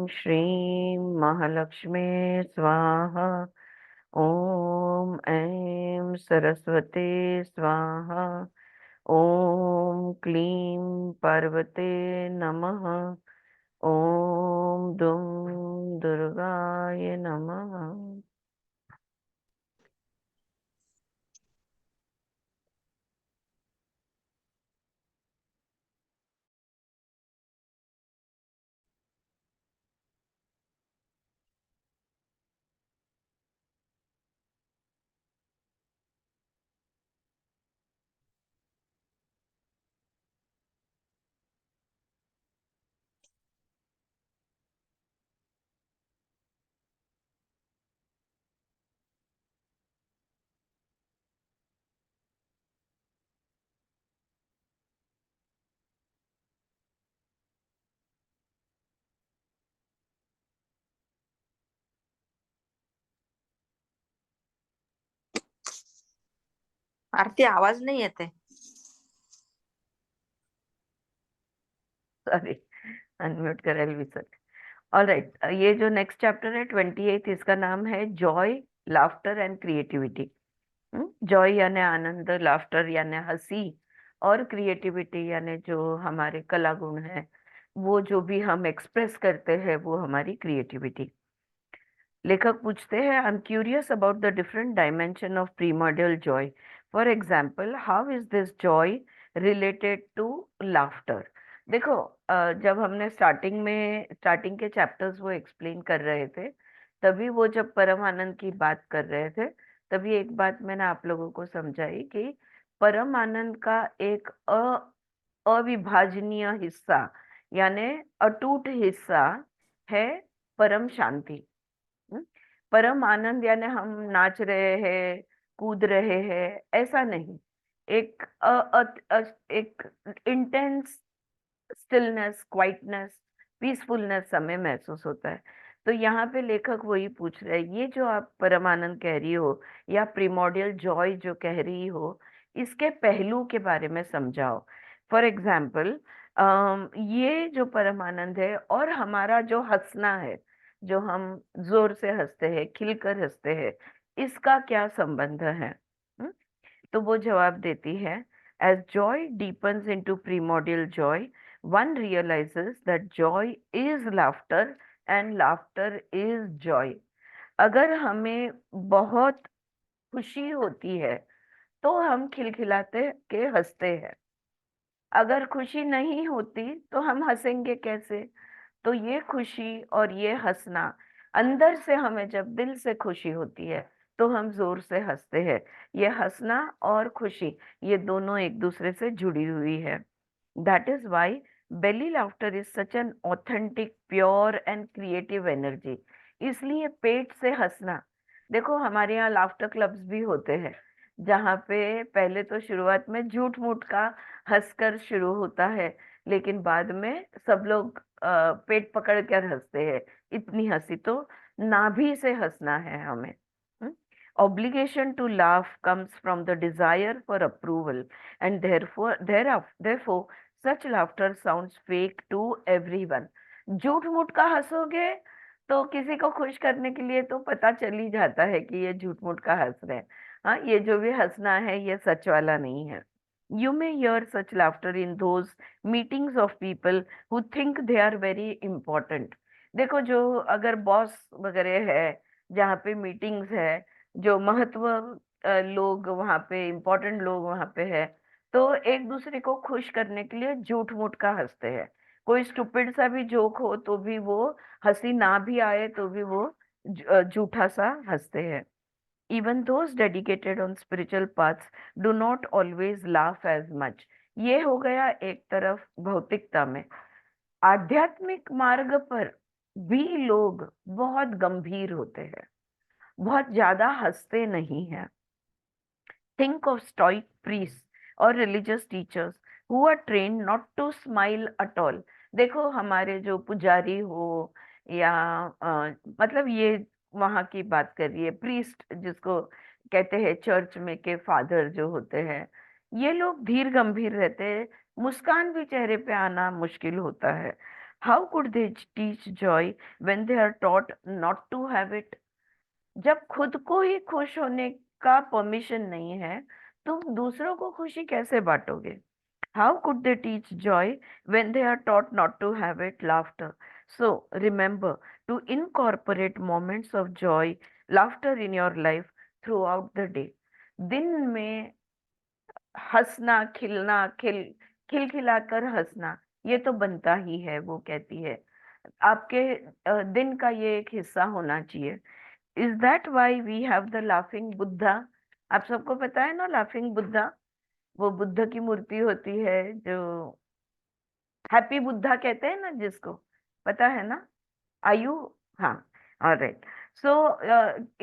श्रीं महालक्ष्मी स्वाहा। ओम ऐं सरस्वती स्वाहा। ओम क्लीं पार्वते नमः। ओम दुं दुर्गाय नमः। आरती, आवाज नहीं येते. सॉरी, अनम्यूट करायला विसरले. ऑल राइट, ये जो नेक्स्ट चैप्टर है 28, इसका नाम है Joy, laughter and creativity. Joy यानी आनंद, लाफ्टर यानी हंसी, और क्रिएटिविटी यानी जो हमारे कला गुण है, वो जो भी हम एक्सप्रेस करते हैं वो हमारी क्रिएटिविटी। लेखक पूछते हैं, I am curious about the different dimension of primordial joy. For example, how is this joy related to laughter? देखो, जब हमने स्टार्टिंग के चैप्टर्स वो एक्सप्लेन कर रहे थे, तभी वो जब परम आनंद की बात कर रहे थे, तभी एक बात मैंने आप लोगों को समझाई कि परम आनंद का एक अविभाजनीय हिस्सा यानी अटूट हिस्सा है परम शांति। हम्म? परम आनंद यानी हम नाच रहे हैं, कूद रहे हैं, ऐसा नहीं। एक एक इंटेंस स्टिलनेस, क्वाइटनेस, पीसफुलनेस हमें महसूस होता है। तो यहाँ पे लेखक वही पूछ रहे हैं, ये जो आप परमानंद कह रही हो या प्रिमोडियल जॉय जो कह रही हो, इसके पहलू के बारे में समझाओ। फॉर एग्जाम्पल, ये जो परमानंद है और हमारा जो हंसना है, जो हम जोर से हंसते हैं, खिलकर हंसते हैं, इसका क्या संबंध है? हम्म? तो वो जवाब देती है, as joy deepens into primordial joy, one realizes that joy is laughter and laughter is joy. अगर हमें बहुत खुशी होती है तो हम खिलखिलाते के हंसते हैं। अगर खुशी नहीं होती तो हम हंसेंगे कैसे? तो ये खुशी और ये हंसना, अंदर से हमें जब दिल से खुशी होती है तो हम जोर से हंसते हैं। ये हंसना और खुशी, ये दोनों एक दूसरे से जुड़ी हुई है। That is why belly laughter is such an authentic, pure and creative energy. इसलिए पेट से हंसना, देखो हमारे यहाँ लाफ्टर क्लब्स भी होते हैं, जहाँ पे पहले तो शुरुआत में झूठ मूठ का हंसकर शुरू होता है, लेकिन बाद में सब लोग पेट पकड़ कर हंसते हैं। इतनी हंसी तो नाभि से हंसना है हमें। Obligation to laugh comes from the desire for approval, and therefore such laughter sounds fake to everyone. झूठ मूठ का हंसोगे तो किसी को खुश करने के लिए तो पता चल ही जाता है कि ये झूठ मूठ का हंस रहे हैं। हाँ, ये जो भी हंसना है ये सच वाला नहीं है। You may hear such laughter in those meetings of people who think they are very important. देखो, जो अगर बॉस वगैरह है, जहाँ पे मीटिंग्स है, जो महत्व लोग वहाँ पे, इम्पोर्टेंट लोग वहाँ पे है, तो एक दूसरे को खुश करने के लिए झूठ मूठ का हंसते हैं। कोई स्टूपिड सा भी जोक हो तो भी वो, हंसी ना भी आए तो भी वो झूठा सा हंसते हैं। Even those dedicated on spiritual paths do not always laugh as much. ये हो गया एक तरफ भौतिकता में। आध्यात्मिक मार्ग पर भी लोग बहुत गंभीर होते हैं, बहुत ज्यादा हंसते नहीं हैं। Think of stoic priests or religious teachers who are trained not to smile at all. देखो, हमारे जो पुजारी हो या मतलब ये वहां की बात कर रही है, प्रीस्ट जिसको कहते हैं चर्च में के फादर जो होते हैं, ये लोग धीर गंभीर रहते हैं, मुस्कान भी चेहरे पे आना मुश्किल होता है। How could they teach joy when they are taught not to have it? जब खुद को ही खुश होने का परमिशन नहीं है, तुम दूसरों को खुशी कैसे बांटोगे? How could they teach joy when they are taught not to have it? Laughter. So remember to incorporate moments of joy, laughter in your life throughout the day. दिन में हंसना, खिलना, खिलखिलाकर हंसना, ये तो बनता ही है, वो कहती है। आपके दिन का ये एक हिस्सा होना चाहिए। Is that why we have the laughing Buddha? आप सबको पता है ना लाफिंग बुद्धा? वो बुद्ध की मूर्ति होती है जो हैप्पी बुद्धा कहते हैं ना, जिसको पता है ना, आयु। हाँ, ऑलराइट। सो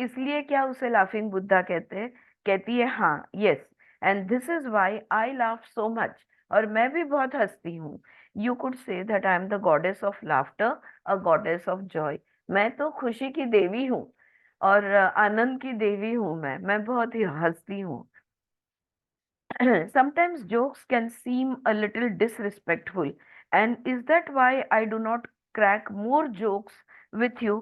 इसलिए क्या उसे लाफिंग बुद्धा कहते हैं? कहती है हाँ, yes, and this is why I laugh so much, और मैं भी बहुत हंसती हूँ। You could say that I am the goddess of laughter, a goddess of Joy. मैं तो खुशी की देवी हूँ और आनंद की देवी हूँ। मैं बहुत ही हंसती हूँ। Sometimes jokes can seem a little disrespectful, and is that why I do not crack more jokes with you?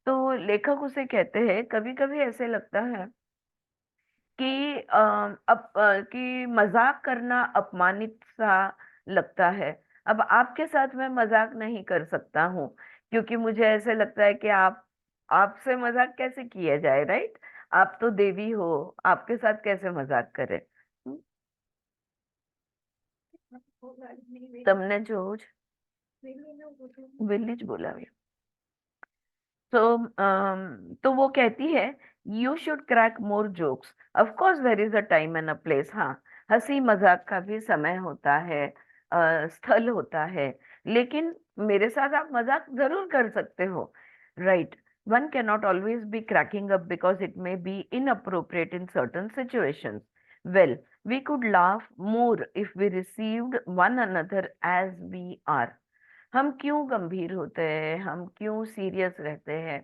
तो लेखक उसे कहते हैं कभी कभी ऐसे लगता है कि कि मजाक करना अपमानित सा लगता है। अब आपके साथ मैं मजाक नहीं कर सकता हूँ, क्योंकि मुझे ऐसे लगता है कि आपसे मजाक कैसे किया जाए, राइट? आप तो देवी हो, आपके साथ कैसे मजाक करें? તમને જો विलेज बोला है। तो तो वो कहती है you should crack more jokes. Of course there is a time and a place. हाँ, हंसी मजाक का भी समय होता है, स्थल होता है, लेकिन मेरे साथ आप मजाक जरूर कर सकते हो, right? One can not always be cracking up because it may be inappropriate in certain situations. Well, we could laugh more if we received one another as we are. हम क्यों गंभीर होते हैं, हम क्यों सीरियस रहते हैं?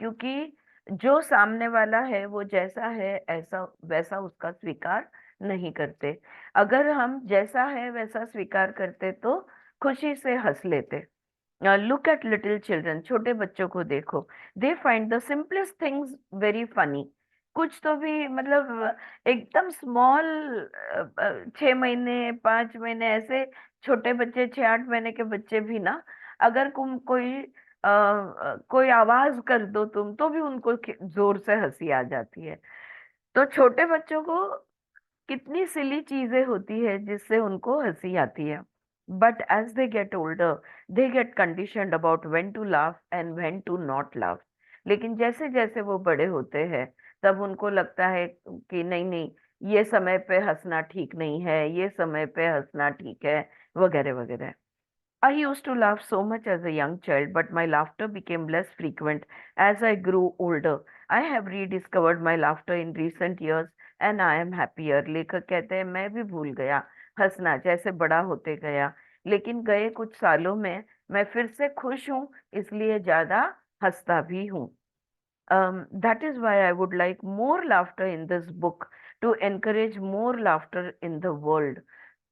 क्योंकि जो सामने वाला है वो जैसा है ऐसा वैसा उसका स्वीकार नहीं करते। अगर हम जैसा है वैसा स्वीकार करते तो खुशी से हंस लेते। लुक एट लिटिल चिल्ड्रन, छोटे बच्चों को देखो। They find the simplest things very funny. कुछ तो भी मतलब एकदम स्मॉल, 6 महीने 5 महीने ऐसे छोटे बच्चे, 6 8 महीने के बच्चे भी ना, अगर कोई आवाज कर दो तुम तो भी उनको जोर से हंसी आ जाती है। तो छोटे बच्चों को कितनी सिली चीजें होती है जिससे उनको हंसी आती है। But as they get older they get conditioned about when to laugh and when to not laugh. लेकिन जैसे जैसे वो बड़े होते हैं तब उनको लगता है कि नहीं नहीं, ये समय पे हंसना ठीक नहीं है, ये समय पे हंसना ठीक है, वगैरह वगैरह। I used to laugh so much as a young child, but my laughter became less frequent as I grew older. I have rediscovered my laughter in recent years and I am happier. लेखक कहते हैं मैं भी भूल गया हंसना जैसे बड़ा होते गया, लेकिन गए कुछ सालों में मैं फिर से खुश हूँ, इसलिए ज्यादा हंसता भी हूँ। That is why I would like more laughter in this book to encourage more laughter in the world.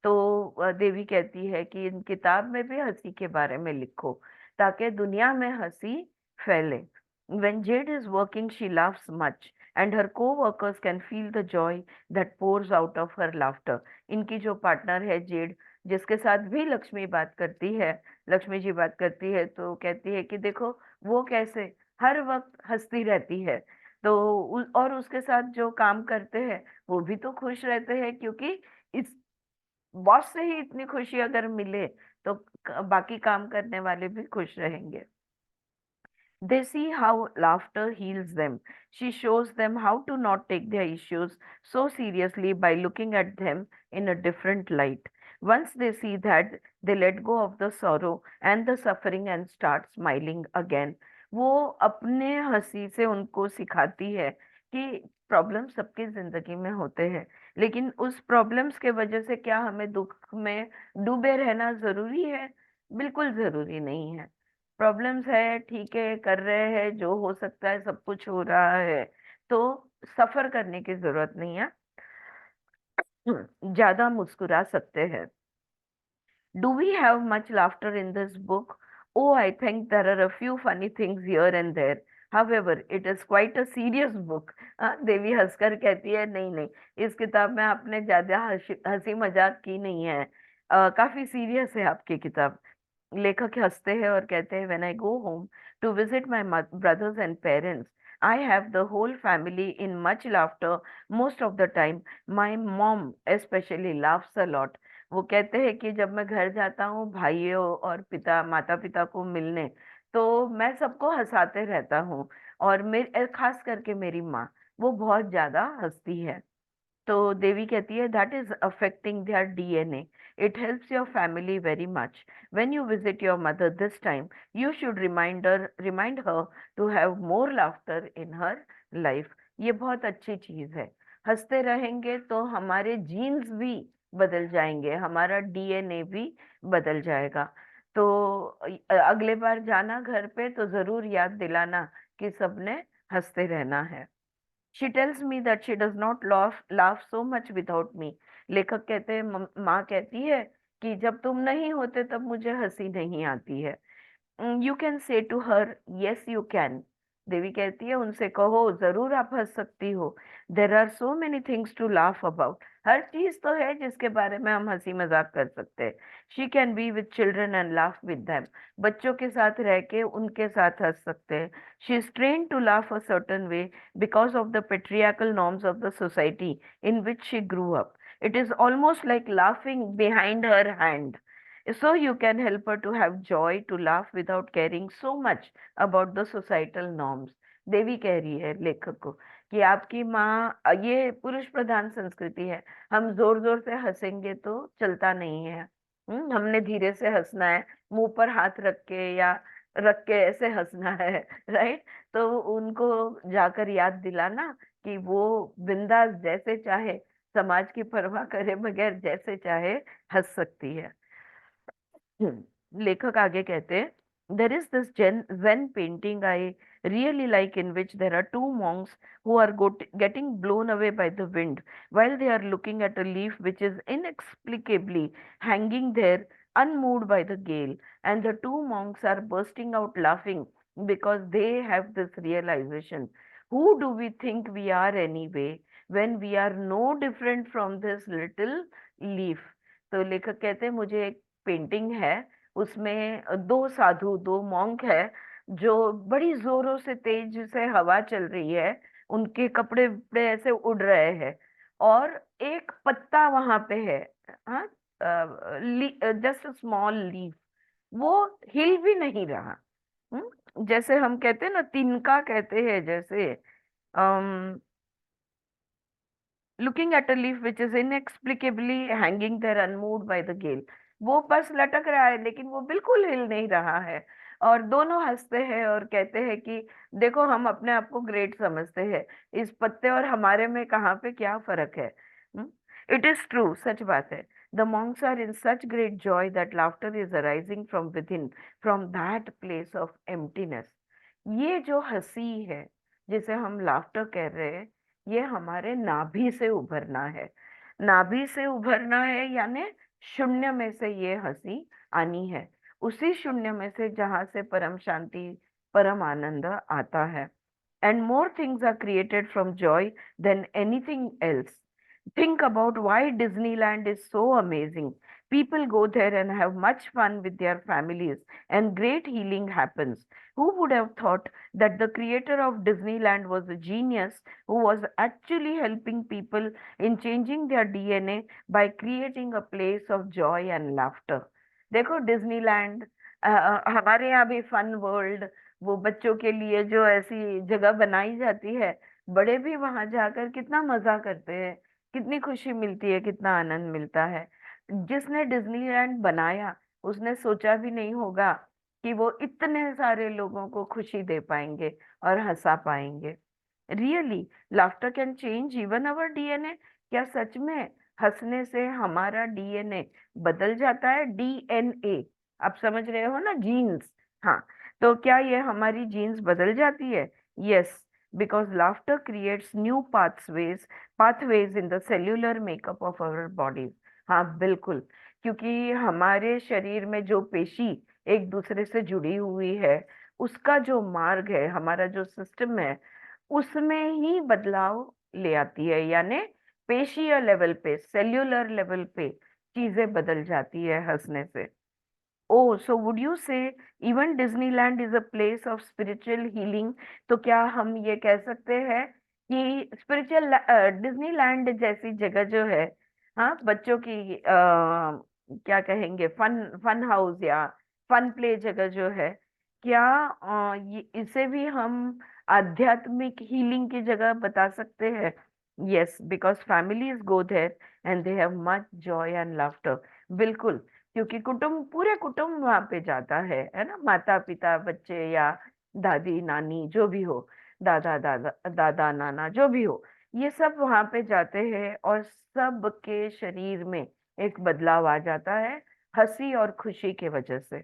तो देवी कहती है कि इन किताब में भी हंसी के बारे में लिखो ताकि दुनिया में हंसी फैले। When Jade is working, she laughs much, and her co-workers can feel the joy that pours out of her laughter. इनकी जो पार्टनर है जेड, जिसके साथ भी लक्ष्मी बात करती है, लक्ष्मी जी बात करती है, तो कहती है कि देखो वो कैसे हर वक्त हंसती रहती है। तो और उसके साथ जो काम करते हैं वो भी तो खुश रहते हैं, क्योंकि इस बॉस से ही इतनी खुशी अगर मिले तो बाकी काम करने वाले भी खुश रहेंगे। They see how laughter heals them. She shows them how to not take their issues so seriously by looking at them in a different light. Once they see that, they let go of the sorrow and the suffering and start smiling again. वो अपने हंसी से उनको सिखाती है कि problem सबकी जिंदगी में होते हैं, लेकिन उस प्रॉब्लम्स के वजह से क्या हमें दुख में डूबे रहना जरूरी है? बिल्कुल जरूरी नहीं है। प्रॉब्लम्स है, ठीक है, कर रहे हैं, जो हो सकता है सब कुछ हो रहा है, तो सफर करने की जरूरत नहीं है। ज्यादा मुस्कुरा सकते हैं। Do we have much laughter in this book? Oh, I think there are a few funny things here and there. However, it is quite a serious book. देवी हंसकर कहती है, नहीं नहीं, इस किताब में आपने ज्यादा हंसी मजाक की नहीं है। काफी सीरियस है आपकी किताब। लेखक हंसते हैं और कहते हैं, when I go home to visit my brothers and parents, I have the whole family in much laughter most of the time. My mom specially laughs a lot. वो कहते हैं कि जब मैं घर जाता हूँ भाइयों और पिता माता पिता को मिलने, तो मैं सबको हंसाते रहता हूँ। और मेरे खास करके मेरी माँ, वो बहुत ज्यादा हंसती है। तो देवी कहती है, that is affecting their DNA. It helps your family very much. When you visit your mother this time, you should remind her to have more laughter in her life. ये बहुत अच्छी चीज है। हंसते रहेंगे तो हमारे जीन्स भी बदल जाएंगे, हमारा डीएनए भी बदल जाएगा। तो अगले बार जाना घर पे तो जरूर याद दिलाना कि सबने हंसते रहना है। She tells me that she does not laugh so much without me. लेखक कहते हैं, माँ कहती है कि जब तुम नहीं होते तब मुझे हंसी नहीं आती है। You can say to her, yes you can. Devi कहती है, उनसे कहो जरूर आप हंस सकती हो। There are so many things to laugh about. हर चीज तो है जिसके बारे में हम हंसी मजाक कर सकते हैं। She can be with children and laugh with them. बच्चों के साथ रह के उनके साथ हंस सकते हैं। She is train to laugh a certain way because of the patriarchal norms of the society in which she grew up. It is almost like laughing behind her hand. So you can help her to have joy, to laugh without caring so much about the societal norms. देवी कह रही है लेखक को कि आपकी माँ, ये पुरुष प्रधान संस्कृति है, हम जोर जोर से हंसेंगे तो चलता नहीं है। हमने धीरे से हंसना है, मुंह पर हाथ रख के या रख के ऐसे हंसना है। राइट। तो उनको जाकर याद दिलाना कि वो बिंदास जैसे चाहे, समाज की परवाह करे बगैर जैसे चाहे हंस सकती है। लेखक आगे कहते हैं, there is this Zen painting I really like in which there are two monks who are getting blown away by the wind while they are looking at a leaf which is inexplicably hanging there unmoved by the gale, and the two monks are bursting out laughing because they have this realization, who do we think we are anyway when we are no different from this little leaf. तो लेखक कहते हैं, मुझे एक painting है, उसमें दो साधु, दो मॉन्क है, जो बड़ी जोरों से तेज से हवा चल रही है, उनके कपड़े वपड़े ऐसे उड़ रहे हैं, और एक पत्ता वहां पे है। हाँ, जस्ट स्मॉल लीफ, वो हिल भी नहीं रहा। जैसे हम कहते हैं ना, तिनका कहते हैं, जैसे looking at a leaf which is inexplicably hanging there unmoved by the gale. वो बस लटक रहा है लेकिन वो बिल्कुल हिल नहीं रहा है। और दोनों हंसते हैं और कहते हैं कि देखो, हम अपने आप को ग्रेट समझते हैं, इस पत्ते और हमारे में कहाँ पे क्या फर्क है। इट इज ट्रू, सच बात है। The monks are in such great joy that laughter is arising from within, from that place of emptiness. ये जो हंसी है, जिसे हम लाफ्टर कह रहे हैं, ये हमारे नाभि से उभरना है। नाभि से उभरना है यानी शून्य में से ये हंसी आनी है, उसी शून्य में से जहां से परम शांति, परम आनंद आता है। And more things are created from joy than anything else. Think about why Disneyland is so amazing. People go there and have much fun with their families, and great healing happens. Who would have thought that the creator of Disneyland was a genius who was actually helping people in changing their DNA by creating a place of joy and laughter? देखो, Disneyland, हमारे यहाँ भी fun world, वो बच्चों के लिए जो ऐसी जगह बनाई जाती है, बड़े भी वहां जाकर कितना मजा करते हैं, कितनी खुशी मिलती है, कितना आनंद मिलता है। जिसने डिज्नीलैंड बनाया, उसने सोचा भी नहीं होगा कि वो इतने सारे लोगों को खुशी दे पाएंगे और हंसा पाएंगे। Really, laughter can change even our DNA. क्या सच में हंसने से हमारा डीएनए बदल जाता है? डीएनए, आप समझ रहे हो ना, जीन्स। हाँ, तो क्या ये हमारी जीन्स बदल जाती है? Yes, because laughter creates new pathways in the cellular makeup of our bodies. हाँ बिल्कुल, क्योंकि हमारे शरीर में जो पेशी एक दूसरे से जुड़ी हुई है, उसका जो मार्ग है, हमारा जो सिस्टम है, उसमें ही बदलाव ले आती है। यानी पेशीय लेवल पे, सेल्यूलर लेवल पे चीजें बदल जाती है हंसने से। ओ सो वुड यू से even Disneyland is a place of spiritual healing? तो क्या हम ये कह सकते हैं कि स्पिरिचुअल डिज्नीलैंड जैसी जगह जो है, हाँ, बच्चों की क्या कहेंगे, फन फन हाउस या फन प्ले जगह जो है, क्या इसे भी हम आध्यात्मिक हीलिंग की जगह बता सकते हैं? Yes, because families go there and they have much joy and laughter. बिल्कुल, क्योंकि कुटुंब, पूरे कुटुंब वहां पे जाता है ना, माता पिता बच्चे या दादी नानी जो भी हो, दादा नाना जो भी हो, ये सब वहां पे जाते हैं और सबके शरीर में एक बदलाव आ जाता है हंसी और खुशी के वजह से।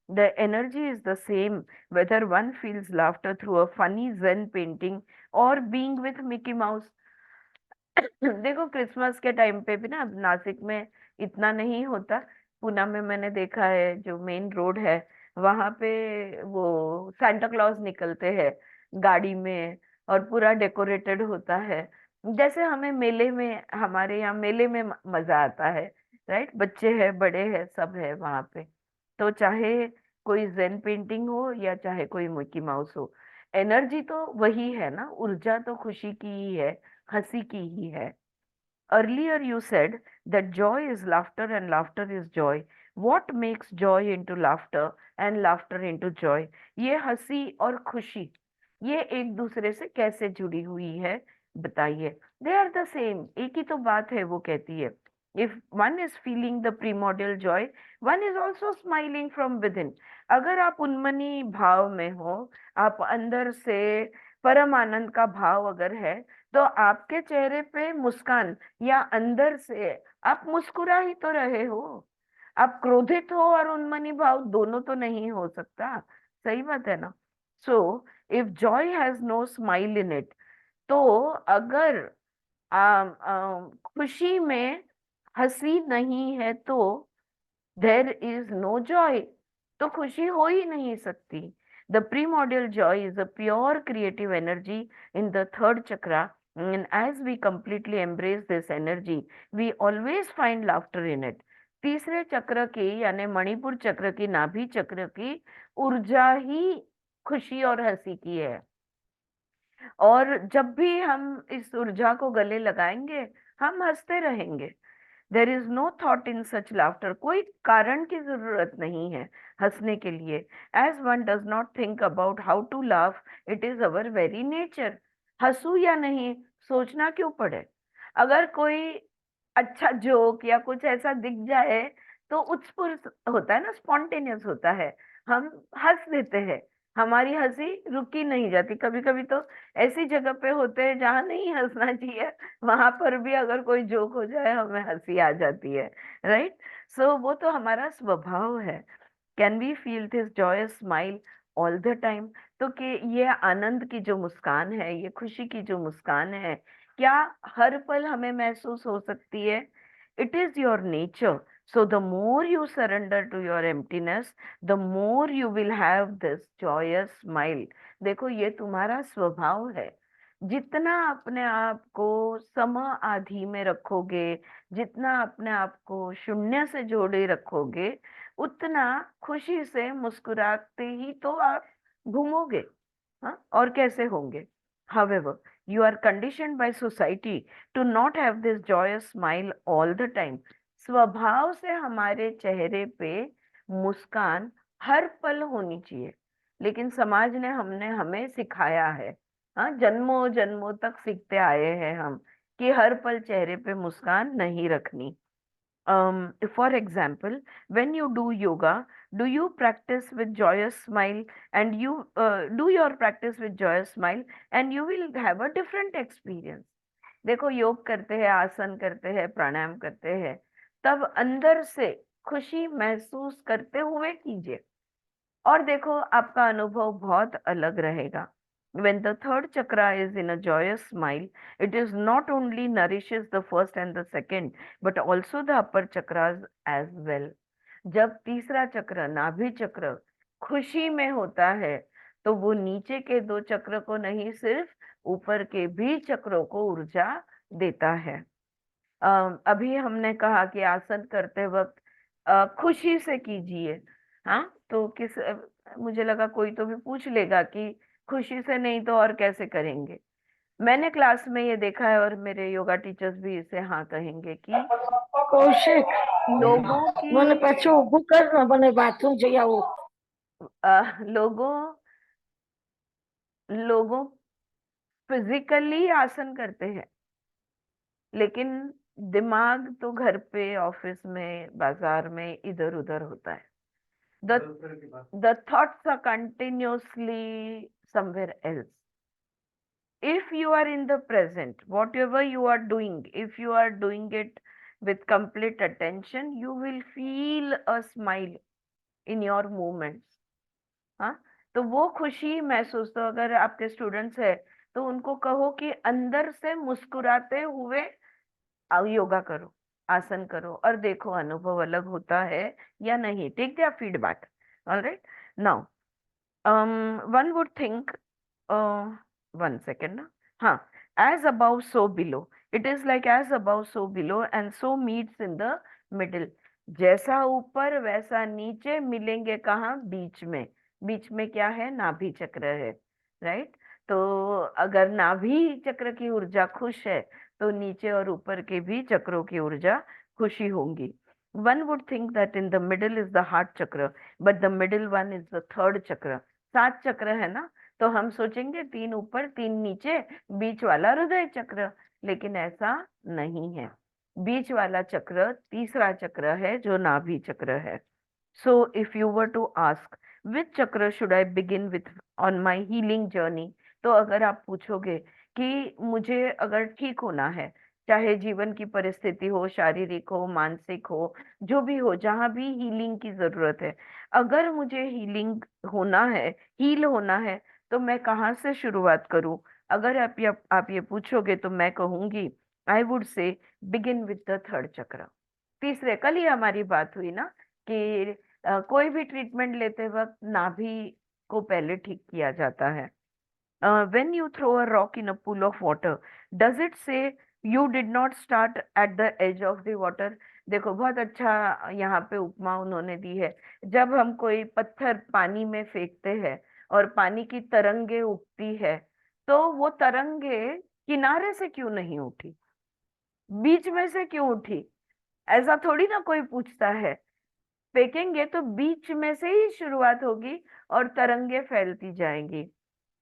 The energy is the same whether one feels laughter through a funny Zen painting or being with Mickey Mouse. देखो क्रिसमस के टाइम पे भी ना, अब नासिक में इतना नहीं होता, पूना में मैंने देखा है, जो मेन रोड है वहां पे वो सांता क्लॉज निकलते हैं गाड़ी में, और पूरा डेकोरेटेड होता है। जैसे हमें मेले में, हमारे यहाँ मेले में मजा आता है, राइट? बच्चे हैं, बड़े हैं, सब है वहां पे। तो चाहे कोई जेन पेंटिंग हो या चाहे कोई मिकी माउस हो, एनर्जी तो वही है ना, ऊर्जा तो खुशी की ही है, हंसी की ही है। Earlier you said that joy is laughter and laughter is joy. What makes joy into laughter and laughter into joy? ये हंसी और खुशी, ये एक दूसरे से कैसे जुड़ी हुई है, बताइए। दे आर द सेम, एक ही तो बात है, वो कहती है if one is feeling the primordial Joy, one is also smiling from with in. अगर आप उन्मनी भाव में हो, आप अंदर से परम आनंद का भाव अगर है, तो आपके चेहरे पे मुस्कान, या अंदर से आप मुस्कुरा ही तो रहे हो। आप क्रोधित हो और उन्मनी भाव दोनों तो नहीं हो सकता, सही बात है ना? So if joy has no smile in it, तो अगर खुशी में हंसी नहीं है, तो देर इज नो जॉय, तो खुशी हो ही नहीं सकती। The primordial Joy is a pure creative energy in the third chakra, and as we completely embrace this energy, we always find laughter in it. तीसरे चक्र की, यानी मणिपुर चक्र की, नाभि चक्र की ऊर्जा ही खुशी और हंसी की है। और जब भी हम इस ऊर्जा को गले लगाएंगे, हम हंसते रहेंगे। There is no thought in such laughter, कोई कारण की जरूरत नहीं है हंसने के लिए। As one does not think about how to laugh, it is our very nature. हंसू या नहीं, सोचना क्यों पड़े? अगर कोई अच्छा जोक या कुछ ऐसा दिख जाए, तो उत्स्फूर्त होता है ना, स्पॉन्टेनियस होता है, हम हंस देते हैं, हमारी हंसी रुकी नहीं जाती। कभी कभी तो ऐसी जगह पे होते हैं जहां नहीं हंसना चाहिए, वहां पर भी अगर कोई जोक हो जाए, हमें हंसी आ जाती है, राइट? सो वो तो हमारा स्वभाव है। Can we feel this joyous smile all the time? तो कि ये आनंद की जो मुस्कान है, ये खुशी की जो मुस्कान है, क्या हर पल हमें महसूस हो सकती है? It is your nature. So the more you surrender to your emptiness, the more you will have this joyous smile. देखो, ये तुम्हारा स्वभाव है। जितना अपने आप को सम आधि में रखोगे, जितना अपने आप को शून्य से जोड़े रखोगे, उतना खुशी से मुस्कुराते ही तो आप घूमोगे। हाँ, और कैसे होंगे? However, you are conditioned by society to not have this joyous smile all the time. स्वभाव से हमारे चेहरे पे मुस्कान हर पल होनी चाहिए, लेकिन समाज ने हमने हमें सिखाया है, हाँ, जन्मों जन्मों तक सीखते आए हैं हम, कि हर पल चेहरे पे मुस्कान नहीं रखनी। For example, when you do yoga, do you practice with joyous smile, and you do your practice with joyous smile, and you will have a different experience. देखो, योग करते हैं, आसन करते हैं, प्राणायाम करते हैं, तब अंदर से खुशी महसूस करते हुए कीजिए, और देखो आपका अनुभव बहुत अलग रहेगा। When the third chakra is in a joyous smile, it is not only nourishes the first and the second, but also the upper chakras as well. जब तीसरा चक्र नाभि चक्र खुशी में होता है तो वो नीचे के दो चक्र को नहीं, सिर्फ ऊपर के भी चक्रों को ऊर्जा देता है। अभी हमने कहा कि आसन करते वक्त खुशी से कीजिए। हाँ, तो मुझे लगा कोई तो भी पूछ लेगा कि खुशी से नहीं तो और कैसे करेंगे। मैंने क्लास में ये देखा है और मेरे योगा टीचर्स भी इसे हाँ कहेंगे कि કૌશિક लोगों की મને પાછું ઊભું કર ને મને બાથરૂમ જઈ આવું लोगों लोगों फिजिकली आसन करते हैं, लेकिन दिमाग तो घर पे, ऑफिस में, बाजार में इधर उधर होता है। The thoughts are continuously somewhere else. If you are in the present, whatever you are doing, if you are doing it with complete attention, you will feel a smile in your movements. हाँ, तो वो खुशी महसूस, तो अगर आपके students है तो उनको कहो कि अंदर से मुस्कुराते हुए योगा करो, आसन करो, और देखो अनुभव अलग होता है या नहीं। Take their feedback. Alright, now one would think, 1 second ना, हाँ, as above so below, it is like as above so below and so meets in the middle। जैसा ऊपर वैसा नीचे मिलेंगे कहाँ? बीच में। बीच में क्या है? नाभि चक्र है, राइट। तो अगर नाभि चक्र की ऊर्जा खुश है तो नीचे और ऊपर के भी चक्रों की ऊर्जा खुशी होंगी। One would think that in the middle is the heart chakra, but the middle one is the third chakra। 7 चक्र है ना, तो हम सोचेंगे 3 ऊपर 3 नीचे, बीच वाला हृदय चक्र, लेकिन ऐसा नहीं है। बीच वाला चक्र तीसरा चक्र है जो नाभि चक्र है। So if you were to ask which chakra should I begin with on my healing journey, तो अगर आप पूछोगे कि मुझे अगर ठीक होना है, चाहे जीवन की परिस्थिति हो, शारीरिक हो, मानसिक हो, जो भी हो, जहां भी हीलिंग की जरूरत है, अगर मुझे हीलिंग होना है, हील होना है, तो मैं कहाँ से शुरुआत करूं? अगर आप ये पूछोगे तो मैं कहूंगी I would say begin with the third चक्र। तीसरे, कल ही हमारी बात हुई ना कि कोई भी ट्रीटमेंट लेते वक्त नाभि को पहले ठीक किया जाता है। when you throw a rock in a pool of water, does it say you did not start at the edge of the water? देखो, बहुत अच्छा यहाँ पे उपमा उन्होंने दी है। जब हम कोई पत्थर पानी में फेंकते हैं और पानी की तरंगे उठती है, तो वो तरंगे किनारे से क्यों नहीं उठी, बीच में से क्यों उठी? ऐसा थोड़ी ना कोई पूछता है। फेंकेंगे तो बीच में से ही शुरुआत होगी और तरंगे फैलती जाएंगी।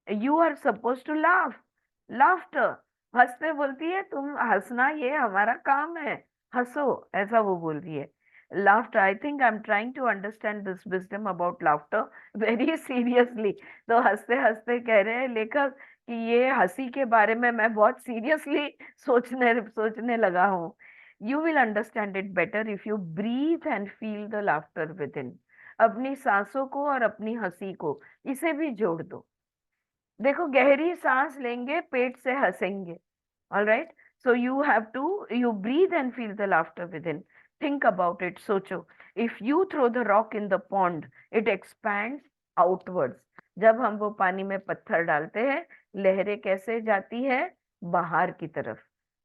You are suppose to laugh, laughter, हंसते बोलती है, तुम हंसना ये हमारा काम है, हंसो, ऐसा वो बोल रही है। Laughter, I think I am trying to understand this wisdom about laughter very seriously. तो हंसते हंसते कह रहे हैं लेखक कि ये हंसी के बारे में मैं बहुत सीरियसली सोचने सोचने लगा हूँ। You will understand it better if you breathe and feel the laughter within. अपनी सांसों को और अपनी हंसी को, इसे भी जोड़ दो। देखो, गहरी सांस लेंगे, पेट से हंसेंगे। All right, so you breathe and feel the laughter within. Think about it, सोचो। If you throw the rock in the pond, it expands outwards. जब हम वो पानी में पत्थर डालते हैं, लहरें कैसे जाती है? बाहर की तरफ,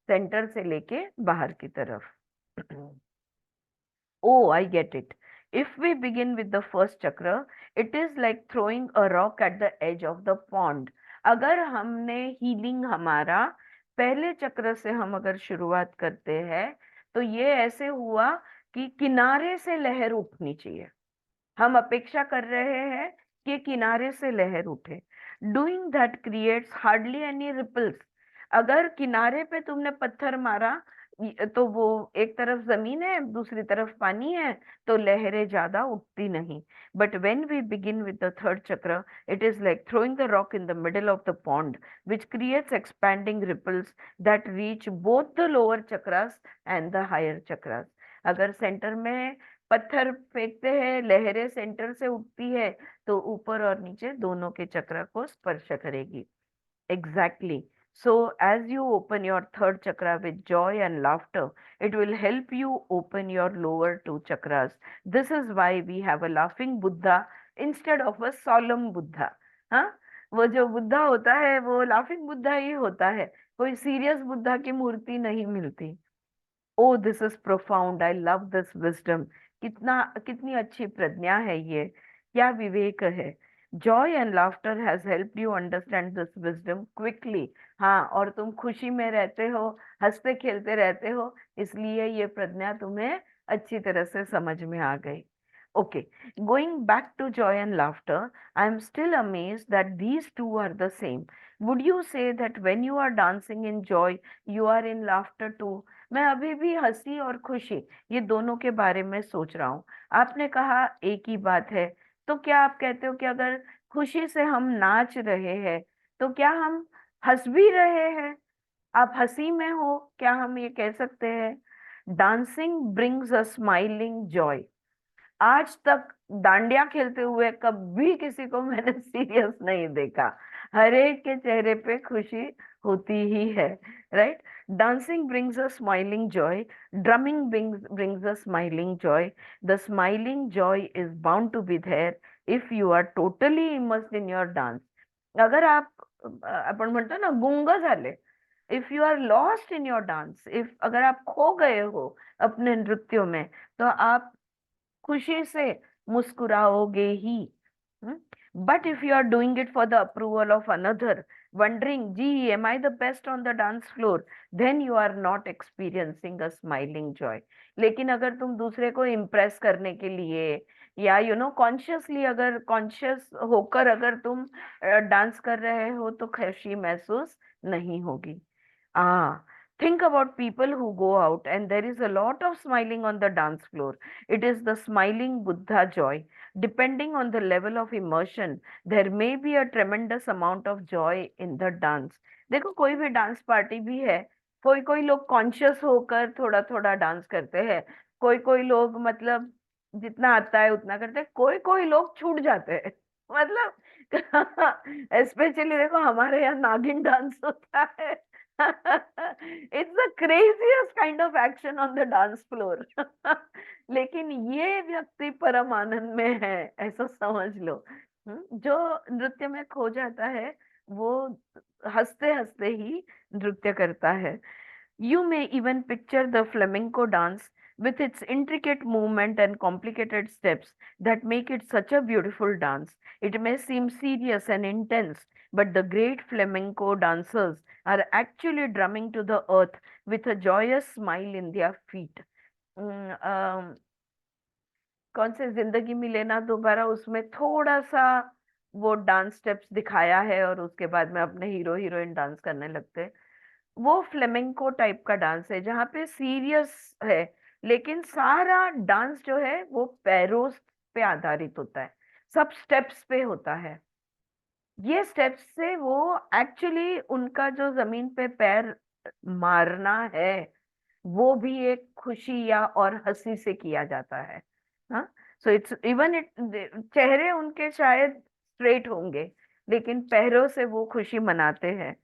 सेंटर से लेके बाहर की तरफ। Oh, I get it. If we begin with the first chakra, it is like throwing a rock at the edge of the pond। अगर हमने हीलिंग हमारा पहले चक्र से हम अगर शुरुआत करते हैं, तो ये ऐसे हुआ कि किनारे से लहर उठनी चाहिए। हम अपेक्षा कर रहे हैं कि किनारे से लहर उठे। Doing that creates hardly any ripples. अगर किनारे पे तुमने पत्थर मारा, तो वो एक तरफ जमीन है, दूसरी तरफ पानी है, तो लहरें ज्यादा उठती नहीं। But when we begin with the third chakra, it is like throwing the rock in the middle of the pond, which creates expanding ripples that reach both the lower chakras and the higher chakras. अगर centre में पत्थर फेंकते हैं, लहरें centre से उठती है, तो ऊपर और नीचे दोनों के चक्र को स्पर्श करेगी। Exactly. So as you open your third chakra with joy and laughter, it will help you open your lower two chakras. This is why we have a laughing Buddha instead of a solemn Buddha. हाँ, वो जो बुद्धा होता है वो laughing Buddha ही होता है, कोई serious Buddha की मूर्ति नहीं मिलती. Oh this is profound, I love this wisdom. कितनी अच्छी प्रज्ञा है ये, क्या विवेक है. Joy and laughter has helped you understand this wisdom quickly. हाँ, और तुम खुशी में रहते हो, हंसते खेलते रहते हो, इसलिए ये प्रज्ञा तुम्हें अच्छी तरह से समझ में आ गई. Okay, going back to joy and laughter, I am still amazed that these two are the same. Would you say that when you are dancing in joy, you are in laughter too? मैं अभी भी हंसी और खुशी ये दोनों के बारे में सोच रहा हूँ. आपने कहा एक ही बात है, तो क्या आप कहते हो कि अगर खुशी से हम नाच रहे हैं तो क्या हम हंस भी रहे हैं? आप हंसी में हो, क्या हम ये कह सकते हैं? Dancing brings a smiling Joy. आज तक डांडिया खेलते हुए कभी किसी को मैंने सीरियस नहीं देखा. हर एक के चेहरे पे खुशी होती ही है, right. Dancing brings a smiling joy, drumming brings a smiling joy. The smiling joy is bound to be there if you are totally immersed in your dance. अगर आप आपण म्हणतो ना गुंग झाले, if you are lost in your dance, if अगर आप खो गए हो अपने नृत्यों में, तो आप खुशी से मुस्कुराओगे ही. But if you are doing it for the approval of another, wondering gee am I the best on the dance floor, then you are not experiencing a smiling joy. लेकिन अगर तुम दूसरे को इम्प्रेस करने के लिए या कॉन्शियसली, अगर कॉन्शियस होकर अगर तुम डांस कर रहे हो तो खुशी महसूस नहीं होगी. Ah, think about people who go out and there is a lot of smiling on the dance floor. It is the smiling Buddha joy. Depending on the level of immersion, there may be a tremendous amount of joy in the dance. देखो कोई भी dance party भी है, कोई कोई लोग conscious होकर थोड़ा थोड़ा डांस करते हैं, कोई कोई लोग मतलब जितना आता है उतना करते हैं, कोई कोई लोग छूट जाते हैं. मतलब स्पेशली देखो हमारे यहाँ नागिन डांस होता है. It's the craziest kind of action on the dance floor. लेकिन ये व्यक्ति परम आनंद में है, ऐसा समझ लो. जो नृत्य में खो जाता है वो हंसते हंसते ही नृत्य करता है. You may even picture the flamenco dance with its intricate movement and complicated steps that make it such a beautiful dance. It may seem serious and intense, but the great flamenco dancers are actually drumming to the earth with a joyous smile in their feet. कौन से जिंदगी मिले ना दोबारा, उसमें थोड़ा सा वो डांस स्टेप्स दिखाया है और उसके बाद में अपने हीरो हीरोइन डांस करने लगते हैं. वो फ्लेमेंको टाइप का डांस है जहाँ पे सीरियस है, लेकिन सारा डांस जो है वो पैरों पे आधारित होता है, सब स्टेप्स पे होता है. ये स्टेप्स से वो एक्चुअली उनका जो जमीन पे पैर मारना है वो भी एक खुशी या और हंसी से किया जाता है. हाँ, सो इट्स इवन इट, चेहरे उनके शायद स्ट्रेट होंगे लेकिन पैरों से वो खुशी मनाते हैं.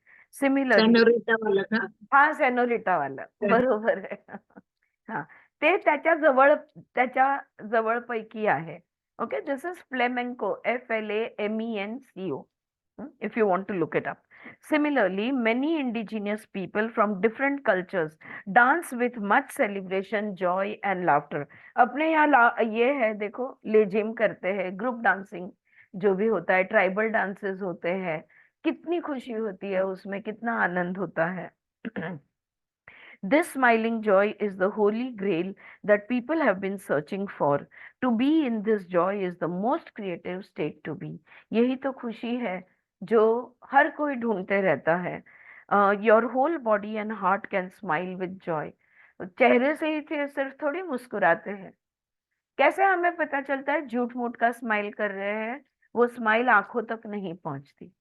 सिमिलरली सेनोरिटा वाला का. हा सेनोरिटा वाला बरोबर आहे. हा, ते त्याच्या जवळपैकी आहे. Okay, this is flamenco, FLAMENCO, if you want to look it up. Similarly, many indigenous people from different cultures dance with much celebration, joy and laughter. अपने यहाँ ये है देखो, लेजिम करते हैं, ग्रुप डांसिंग जो भी होता है, ट्राइबल डांसेस होते हैं, कितनी खुशी होती है उसमें, कितना आनंद होता है. This smiling joy is the holy grail that people have been searching for. To be in this joy is the most creative state to be. यही तो खुशी है जो हर कोई ढूंढते रहता है. Your whole body and heart can smile with joy. चेहरे से ही सिर्फ थोड़ी मुस्कुराते हैं. कैसे हमें पता चलता है झूठ मूठ का स्माइल कर रहे हैं? वो स्माइल आंखों तक नहीं पहुंचती,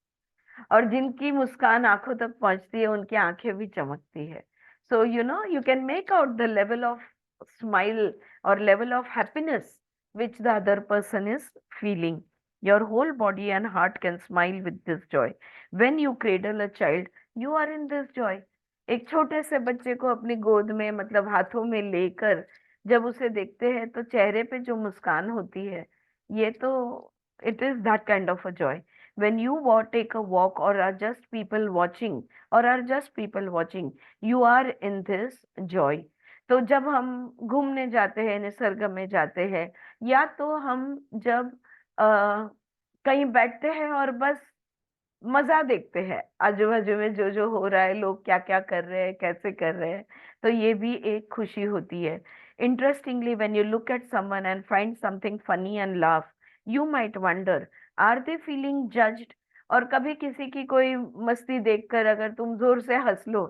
और जिनकी मुस्कान आंखों तक पहुंचती है उनकी आंखें भी चमकती है. So you can make out the level of smile or level of happiness which the other person is feeling. Your whole body and heart can smile with this joy. When you cradle a child, you are in this joy. एक छोटे से बच्चे को अपनी गोद में मतलब हाथों में लेकर जब उसे देखते हैं तो चेहरे पे जो मुस्कान होती है, ये तो it is that kind of a joy. when you take a walk or are just people watching or are just people watching, you are in this joy। तो जब हम घूमने जाते हैं, निसर्ग में जाते हैं, या तो हम जब कहीं बैठते हैं और बस मजा देखते हैं आजू बाजू में जो जो हो रहा है, लोग क्या क्या कर रहे हैं, कैसे कर रहे हैं, तो ये भी एक खुशी होती है। Interestingly when you look at someone and find something funny and laugh, you might wonder are they feeling judged. और कभी किसी की कोई मस्ती देखकर अगर तुम जोर से हंस लो,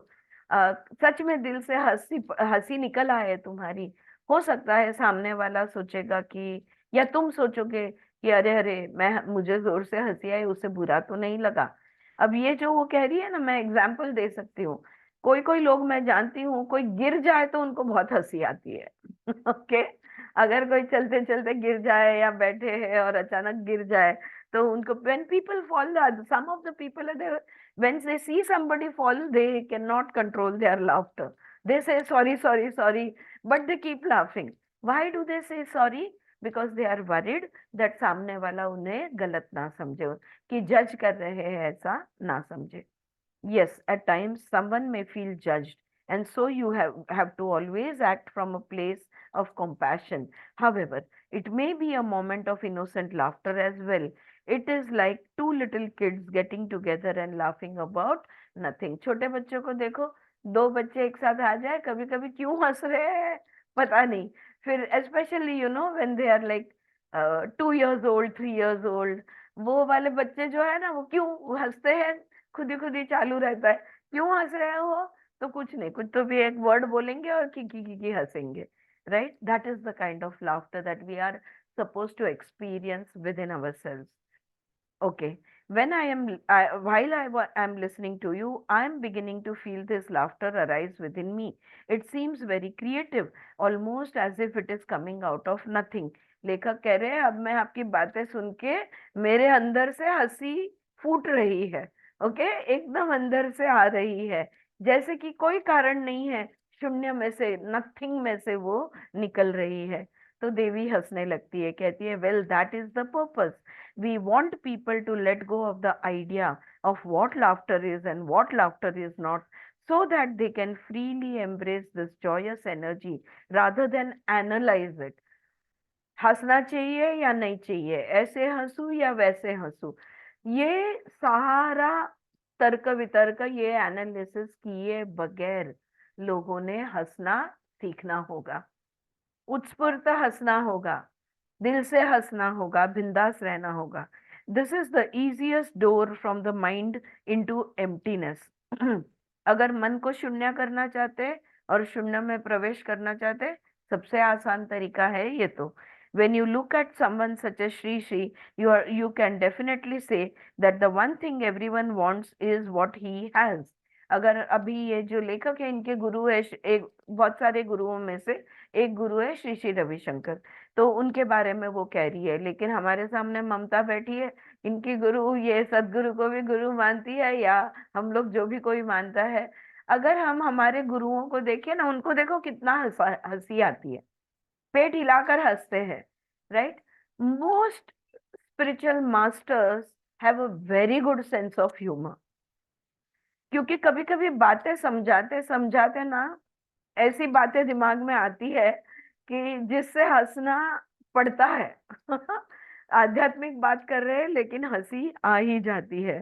सच में दिल से हंसी हंसी निकल आए तुम्हारी, हो सकता है सामने वाला सोचेगा कि, या तुम सोचोगे कि अरे अरे मैं मुझे जोर से हंसी आई, उसे बुरा तो नहीं लगा। अब ये जो वो कह रही है ना, मैं एग्जाम्पल दे सकती हूँ। कोई कोई लोग मैं जानती हूँ, कोई गिर जाए तो उनको बहुत हंसी आती है। ओके, अगर कोई चलते चलते गिर जाए या बैठे हैं और अचानक गिर जाए, तो उनको when people fall, some of the people are there, when they see somebody fall they cannot control their laughter, they say sorry sorry sorry, but they keep laughing। why do they say sorry? because they are worried that सामने वाला उन्हें गलत ना समझे, कि जज कर रहे हैं ऐसा ना समझे। Yes, at times someone may feel judged, and so you have to always act from a place of compassion. However, it may be a moment of innocent laughter as well। It is like two little kids getting together and laughing about nothing। छोटे बच्चों को देखो, दो बच्चे एक साथ आ जाए, कभी कभी क्यों हंस रहे हैं पता नहीं। फिर especially when they are like 2 years old, 3 years old, वो वाले बच्चे जो है ना, वो क्यों हंसते हैं, खुद ही चालू रहता है। क्यों हंस रहे हो? तो कुछ नहीं, कुछ तो भी एक वर्ड बोलेंगे और की हंसेंगे। Right, that is the kind of laughter that we are supposed to experience within ourselves। Okay, when while am listening to you, I am beginning to feel this laughter arise within me। It seems very creative, almost as if it is coming out of nothing। लेखक कह रहे हैं, अब मैं आपकी बातें सुन के मेरे अंदर से हंसी फूट रही है। ओके, एकदम अंदर से आ रही है, जैसे कि कोई कारण नहीं है, शून्य में से, नथिंग में से वो निकल रही है। तो देवी हंसने लगती है, कहती है, well that is the purpose. we want people to let go of the idea of what laughter is and what laughter is not, so that they can freely embrace this joyous energy rather than analyze it। हंसना चाहिए या नहीं चाहिए, ऐसे हंसू या वैसे हंसू, ये सहारा तर्क वितर्क, ये एनालिसिस किए बगैर लोगों ने हंसना सीखना होगा। उत्स्फूर्त हंसना होगा, दिल से हंसना होगा, बिंदास रहना होगा। This is the easiest door from the mind into emptiness. अगर मन को शून्य करना चाहते और शून्य में प्रवेश करना चाहते, सबसे आसान तरीका है ये तो। when you look at someone such as Shri Shri, you can definitely say that the one thing everyone wants is what he has। अगर अभी ये जो लेखक है, इनके गुरु है, एक बहुत सारे गुरुओं में से एक गुरु है श्री श्री रविशंकर, तो उनके बारे में वो कह रही है। लेकिन हमारे सामने ममता बैठी है, इनकी गुरु, ये सदगुरु को भी गुरु मानती है, या हम लोग जो भी कोई मानता है, अगर हम हमारे गुरुओं को देखें ना, उनको देखो कितना हंसी आती है, पेट हिलाकर हंसते हैं। Right, most spiritual masters have a very good sense of humour, क्योंकि कभी कभी बातें समझाते समझाते ना ऐसी बातें दिमाग में आती है कि जिससे हंसना पड़ता है। आध्यात्मिक बात कर रहे हैं लेकिन हंसी आ ही जाती है।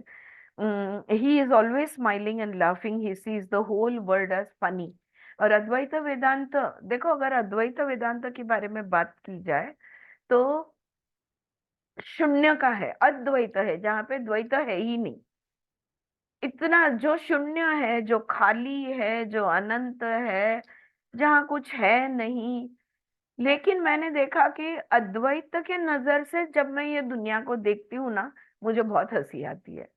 He is always smiling and laughing, he sees the whole world as funny. और अद्वैत वेदांत देखो, अगर अद्वैत वेदांत के बारे में बात की जाए तो शून्य का है, अद्वैत है जहाँ पे द्वैत है ही नहीं। इतना जो शून्य है, जो खाली है, जो अनंत है, जहाँ कुछ है नहीं। लेकिन मैंने देखा कि अद्वैत के नजर से जब मैं ये दुनिया को देखती हूँ ना, मुझे बहुत हंसी आती है,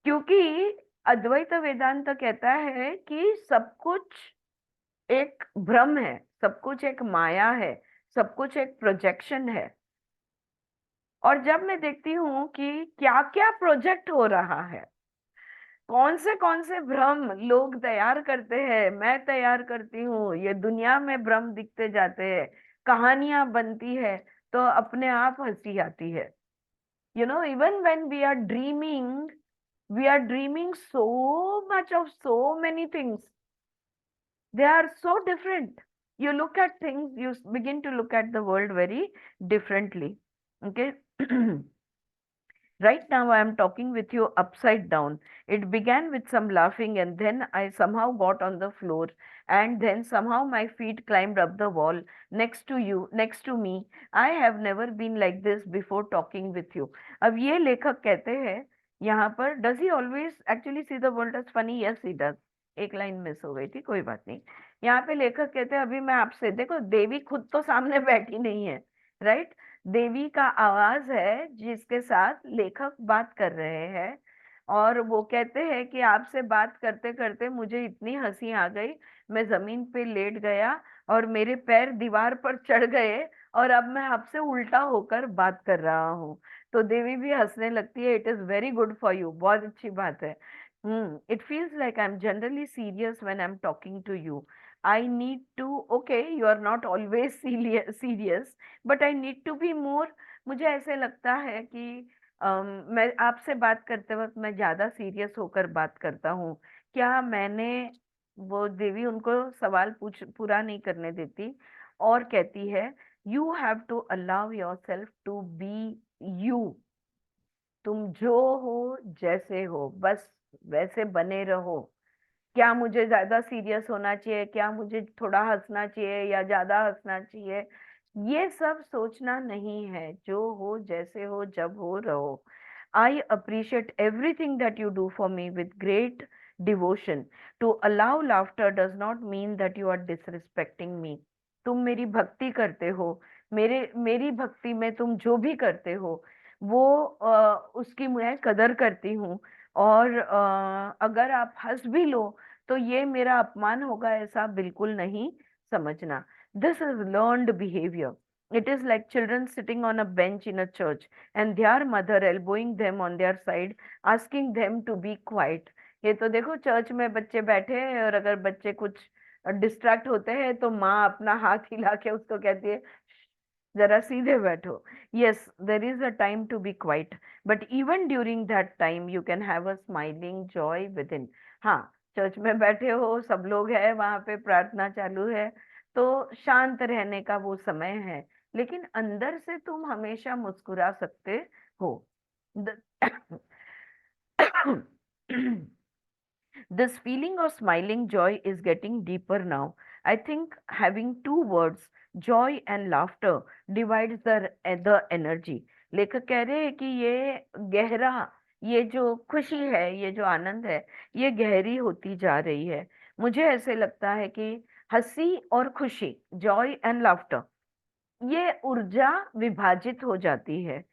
क्योंकि अद्वैत वेदांत कहता है कि सब कुछ एक भ्रम है, सब कुछ एक माया है, सब कुछ एक प्रोजेक्शन है। और जब मैं देखती हूँ कि क्या क्या प्रोजेक्ट हो रहा है, कौन से भ्रम लोग तैयार करते हैं, मैं तैयार करती हूँ, ये दुनिया में भ्रम दिखते जाते हैं, कहानियां बनती है, तो अपने आप हंसी आती है। Even when we are dreaming so much of so many things, they are so different. You look at things, you begin to look at the world very differently. Okay. Right now I am talking with you upside down. It began with some laughing, and then I somehow got on the floor, and then somehow my feet climbed up the wall next to you, next to me. I have never been like this before talking with you. अब ये लेखक कहते हैं यहाँ पर, does he always actually see the world as funny? Yes, he does. एक line miss हो गई थी, कोई बात नहीं। यहाँ पे लेखक कहते हैं, अभी मैं आपसे, देखो देवी खुद तो सामने बैठी नहीं है, राइट? देवी का आवाज है जिसके साथ लेखक बात कर रहे हैं, और वो कहते हैं कि आपसे बात करते करते मुझे इतनी हंसी आ गई, मैं जमीन पे लेट गया और मेरे पैर दीवार पर चढ़ गए, और अब मैं आपसे उल्टा होकर बात कर रहा हूँ। तो देवी भी हंसने लगती है। It is very good for you, बहुत अच्छी बात है। It feels like I am generally serious when I am talking to you. I need to, okay, you are not always serious, but I need to be more. मुझे ऐसे लगता है कि मैं आपसे बात करते वक्त मैं ज्यादा सीरियस होकर बात करता हूँ। क्या मैंने, वो देवी उनको सवाल पूरा नहीं करने देती, और कहती है, you have to allow yourself to be you. तुम जो हो, जैसे हो, बस वैसे बने रहो। क्या मुझे ज्यादा सीरियस होना चाहिए, क्या मुझे थोड़ा हंसना चाहिए या ज्यादा हंसना चाहिए, ये सब सोचना नहीं है। जो हो, जैसे हो, जब हो, रहो। I appreciate everything that you do for me with great devotion. To allow laughter does not mean that you are disrespecting me. तुम मेरी भक्ति करते हो, मेरी भक्ति में तुम जो भी करते हो वो उसकी मैं कदर करती हूँ। और अगर आप हंस भी लो तो ये मेरा अपमान होगा, ऐसा बिल्कुल नहीं समझना। This is learned behaviour. It is like children sitting on a bench in a church and their mother elbowing them on their side, asking them to be quiet. ये तो देखो, चर्च में बच्चे बैठे हैं और अगर बच्चे कुछ डिस्ट्रैक्ट होते हैं तो माँ अपना हाथ हिला के उसको कहती है, जरा सीधे बैठो। Yes, there is a time to be quiet, but even during that time you can have a smiling joy within. हाँ, चर्च में बैठे हो, सब लोग हैं वहां पे, प्रार्थना चालू है, तो शांत रहने का वो समय है, लेकिन अंदर से तुम हमेशा मुस्कुरा सकते हो। This feeling of smiling joy is getting deeper now. I think having two words, joy and laughter, divides the energy. लेखक कह रहे हैं कि ये गहरा, ये जो खुशी है, ये जो आनंद है, ये गहरी होती जा रही है। मुझे ऐसे लगता है कि हंसी और खुशी, जॉय एंड लाफ्टर, ये ऊर्जा विभाजित हो जाती है।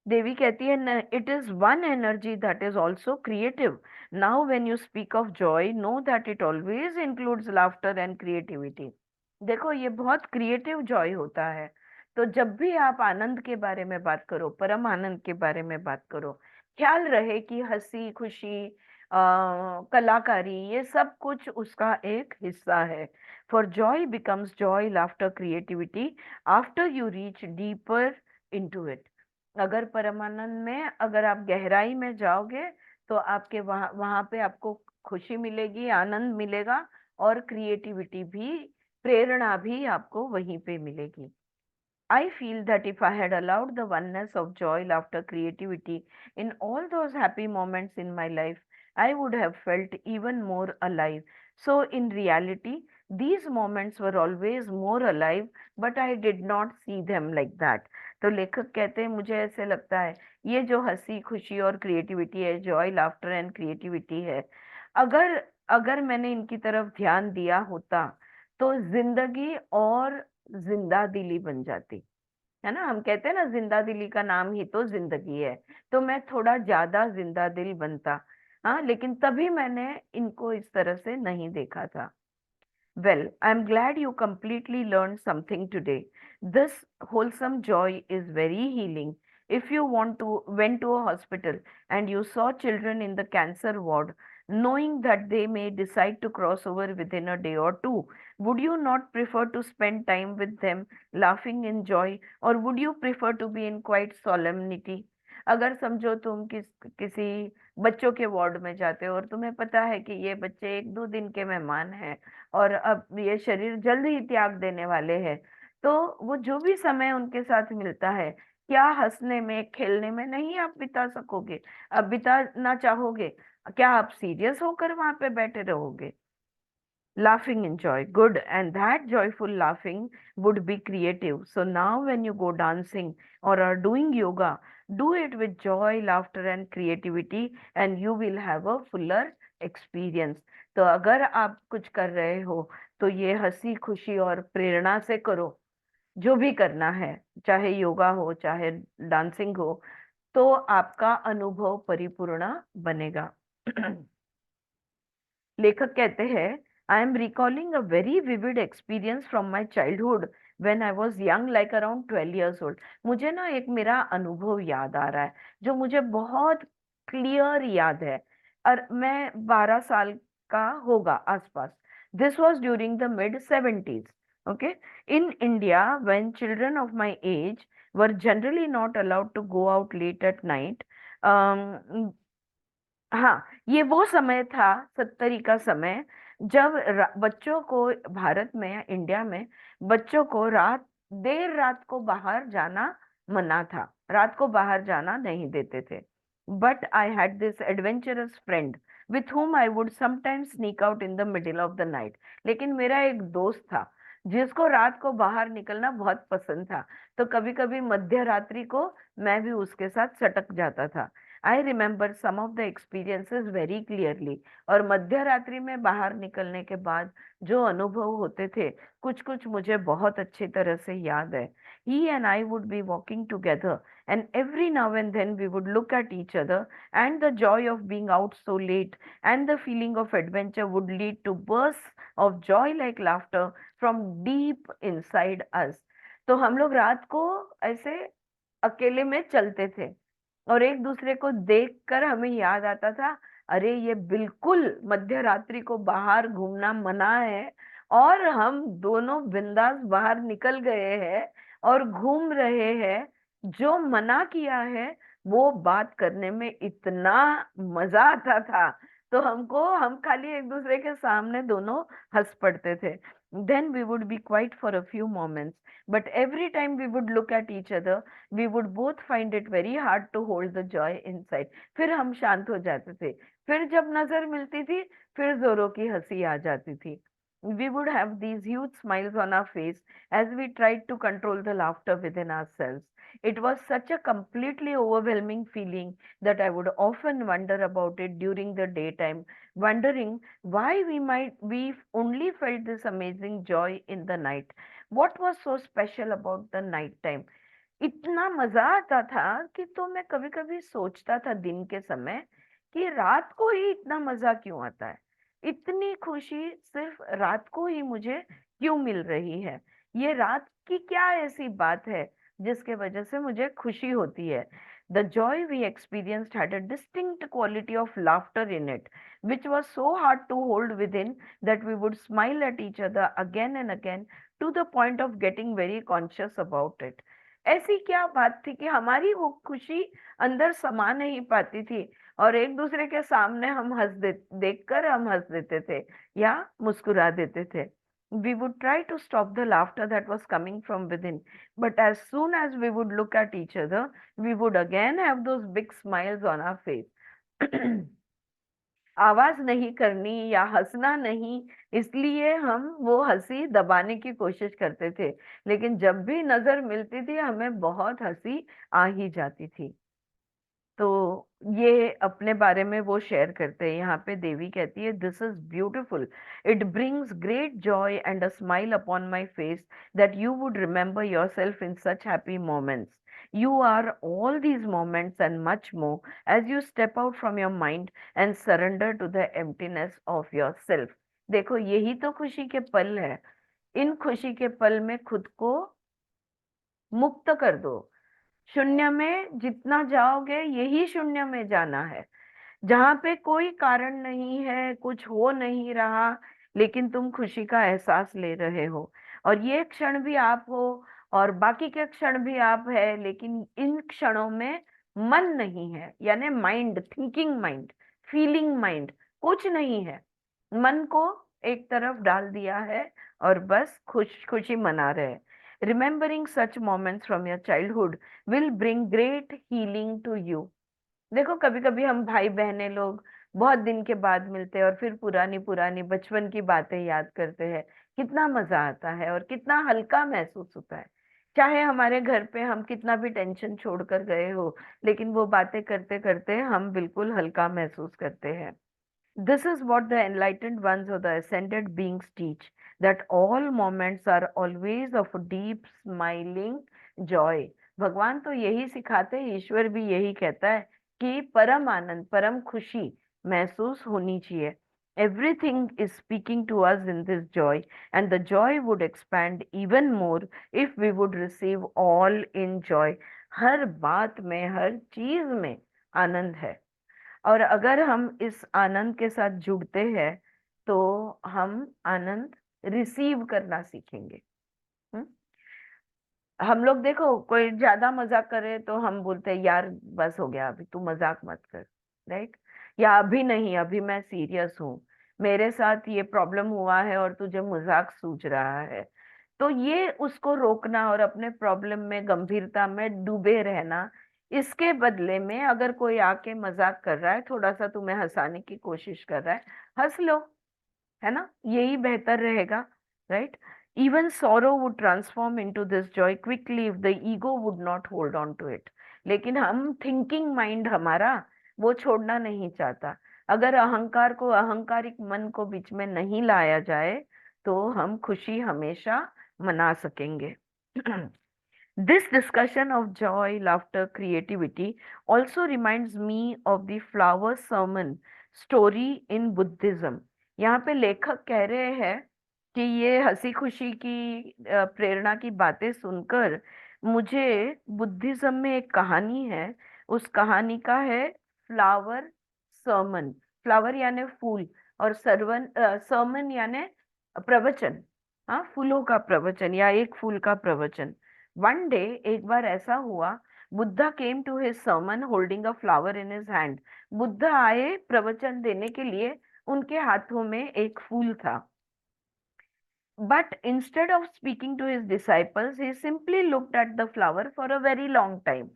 देवी कहती है, it is one energy that is also creative. Now when you speak of Joy, know that it always includes laughter and creativity. देखो, ये बहुत क्रिएटिव जॉय होता है। तो जब भी आप आनंद के बारे में बात करो, परम आनंद के बारे में बात करो, ख्याल रहे कि हंसी, खुशी, कलाकारी, ये सब कुछ उसका एक हिस्सा है। For Joy becomes Joy, laughter creativity, after you reach deeper into it. अगर परमानंद में, अगर आप गहराई में जाओगे तो आपके वहां वहां पे आपको खुशी मिलेगी, आनंद मिलेगा, और क्रिएटिविटी भी, प्रेरणा भी आपको वहीं पे मिलेगी। I feel that if I had allowed the oneness of joy, laughter, creativity in all those happy moments in my life, I would have felt even more alive. So, in reality, these moments were always more alive, but I did not see them like that. तो लेखक कहते हैं, मुझे ऐसे लगता है ये जो हंसी, खुशी और क्रिएटिविटी है, जॉय, लाफ्टर एंड क्रिएटिविटी है, अगर अगर मैंने इनकी तरफ ध्यान दिया होता तो जिंदगी और जिंदा दिली बन जाती है ना। हम कहते हैं ना, जिंदा दिली का नाम ही तो जिंदगी है। तो मैं थोड़ा ज्यादा जिंदा दिल बनता। हाँ, लेकिन तभी मैंने इनको इस तरह से नहीं देखा था। Well, I'm glad you completely learned something today. This wholesome joy is very healing. If you went to a hospital and you saw children in the cancer ward, knowing that they may decide to cross over within a day or two, would you not prefer to spend time with them, laughing in joy, or would you prefer to be in quite solemnity? अगर समझो तुम किसी बच्चों के ward में जाते हो और तुम्हें पता है कि ये बच्चे 1-2 दिन के मेहमान हैं और अब ये शरीर जल्द ही त्याग देने वाले हैं, तो वो जो भी समय उनके साथ मिलता है, क्या हंसने में खेलने में नहीं आप बिता सकोगे? अब बिताना चाहोगे? क्या आप सीरियस होकर वहां पे बैठे रहोगे? Laughing in joy, good, and that joyful laughing would be creative. So now when you go dancing or are doing yoga, do it with joy, laughter and creativity, and you will have a fuller experience. तो अगर आप कुछ कर रहे हो तो ये हंसी खुशी और प्रेरणा से करो, जो भी करना है, चाहे योगा हो चाहे डांसिंग हो, तो आपका अनुभव परिपूर्ण बनेगा। लेखक कहते हैं, I M recalling a very vivid experience from my childhood when I was young like around 12 years old। मुझे ना एक मेरा अनुभव याद आ रहा है जो मुझे बहुत क्लियर याद है, और मैं 12 साल का होगा आसपास। This was during the mid-70s। Okay, in India when children of my age were generally not allowed to go out late at night. हाँ, ये वो समय था, 70 का समय, जब बच्चों को भारत में या इंडिया में बच्चों को देर रात को बाहर जाना मना था, रात को बाहर जाना नहीं देते थे। But I had this adventurous friend with whom I would sometimes sneak out in the middle of the night. लेकिन मेरा एक दोस्त था जिसको रात को बाहर निकलना बहुत पसंद था, तो कभी कभी मध्य रात्रि को मैं भी उसके साथ सटक जाता था। I remember some of the experiences very clearly. और मध्य रात्रि में बाहर निकलने के बाद जो अनुभव होते थे, कुछ कुछ मुझे बहुत अच्छी तरह से याद है। He and I would be walking together, and every now and then we would look at each other, and the joy of being out so late and the feeling of adventure would lead to bursts of joy like laughter from deep inside us। तो हम लोग रात को ऐसे अकेले में चलते थे और एक दूसरे को देखकर हमें याद आता था, अरे ये बिल्कुल मध्य रात्रि को बाहर घूमना मना है, और हम दोनों बिंदास बाहर निकल गए हैं और घूम रहे हैं। जो मना किया है वो बात करने में इतना मजा आता था, तो हम खाली एक दूसरे के सामने दोनों हंस पड़ते थे। Then we would be quiet for a few moments, but every time we would look at each other, we would both find it very hard to hold the joy inside। फिर हम शांत हो जाते थे, फिर जब नजर मिलती थी फिर जोरों की हंसी आ जाती थी। We would have these huge smiles on our face as we tried to control the laughter within ourselves। It was such a completely overwhelming feeling that I would often wonder about it during the daytime, wondering why we only felt this amazing joy in the night। What was so special about the night time? इतना मजा आता था कि तो मैं कभी कभी सोचता था दिन के समय कि रात को ही इतना मजा क्यों आता है, इतनी खुशी सिर्फ रात को ही मुझे क्यों मिल रही है, ये रात की क्या ऐसी बात है जिसके वजह से मुझे खुशी होती है। The joy we experienced had a distinct quality of laughter in it, which was so hard to hold within that we would smile at each other again and again to the point of getting very conscious about it। ऐसी क्या बात थी कि हमारी वो खुशी अंदर समा नहीं पाती थी, और एक दूसरे के सामने हम देखकर हम हंस देते थे या मुस्कुरा देते थे। We would try to stop the laughter that was coming from within, but as soon as we would look at each other, we would again have those big smiles on our face। आवाज नहीं करनी या हंसना नहीं, इसलिए हम वो हंसी दबाने की कोशिश करते थे, लेकिन जब भी नजर मिलती थी हमें बहुत हंसी आ ही जाती थी। तो ये अपने बारे में वो शेयर करते हैं। यहाँ पे देवी कहती है, this is beautiful, it brings great Joy and a smile upon my face that you would remember your self in such happy moments. You are all these moments and much more as you step out from your mind and surrender to the emptiness of yourself। देखो यही तो खुशी के पल है, इन खुशी के पल में खुद को मुक्त कर दो, शून्य में जितना जाओगे यही शून्य में जाना है, जहां पे कोई कारण नहीं है, कुछ हो नहीं रहा, लेकिन तुम खुशी का एहसास ले रहे हो। और ये क्षण भी आप हो और बाकी के क्षण भी आप है, लेकिन इन क्षणों में मन नहीं है, यानी mind, thinking mind, feeling mind कुछ नहीं है। मन को एक तरफ डाल दिया है और बस खुश खुशी मना रहे हैं। Remembering such moments from your childhood will bring great healing to you. देखो कभी कभी हम भाई बहने लोग बहुत दिन के बाद मिलते हैं और फिर पुरानी पुरानी बचपन की बातें याद करते हैं। कितना मजा आता है और कितना हल्का महसूस होता है। चाहे हमारे घर पे हम कितना भी टेंशन छोड़कर गए हो, लेकिन वो बातें करते करते हम बिल्कुल हल्का महसूस करते हैं। This is what the enlightened ones or the ascended beings teach, that all moments are always of deep smiling joy. भगवान तो यही सिखाते हैं, ईश्वर भी यही कहता है कि परम आनंद, परम खुशी महसूस होनी चाहिए। Everything is speaking to us in this joy, and the joy would expand even more if we would receive all in joy. हर बात में, हर चीज में आनंद है, और अगर हम इस आनंद के साथ जुड़ते हैं तो हम आनंद रिसीव करना सीखेंगे। हम्म? हम लोग देखो कोई ज्यादा मजाक करे तो हम बोलते हैं यार बस हो गया, अभी तू मजाक मत कर, राइट? या अभी नहीं, अभी मैं सीरियस हूँ, मेरे साथ ये प्रॉब्लम हुआ है और तुझे मजाक सूझ रहा है। तो ये उसको रोकना और अपने प्रॉब्लम में गंभीरता में डूबे रहना, इसके बदले में अगर कोई आके मजाक कर रहा है, थोड़ा सा तुम्हें हंसाने की कोशिश कर रहा है, हंस लो, है ना? यही बेहतर रहेगा, right? Even sorrow would transform into this joy quickly if the ego would not hold on to it. लेकिन हम थिंकिंग माइंड हमारा वो छोड़ना नहीं चाहता। अगर अहंकार को, अहंकारिक मन को बीच में नहीं लाया जाए तो हम खुशी हमेशा मना सकेंगे। This discussion of joy, laughter, creativity also reminds me of the flower sermon story in Buddhism. यहाँ पे लेखक कह रहे हैं कि ये हंसी खुशी की प्रेरणा की बातें सुनकर मुझे बुद्धिज्म में एक कहानी है, उस कहानी का है फ्लावर सर्मन। फ्लावर यानी फूल, और सर्मन यानी प्रवचन। हाँ, फूलों का प्रवचन या एक फूल का प्रवचन। वन डे, एक बार ऐसा हुआ, Buddha came to his sermon holding a flower in his hand. Buddha आए प्रवचन देने के लिए, उनके हाथों में एक फूल था। But instead of speaking to his disciples, he simply looked at the flower for a very long time.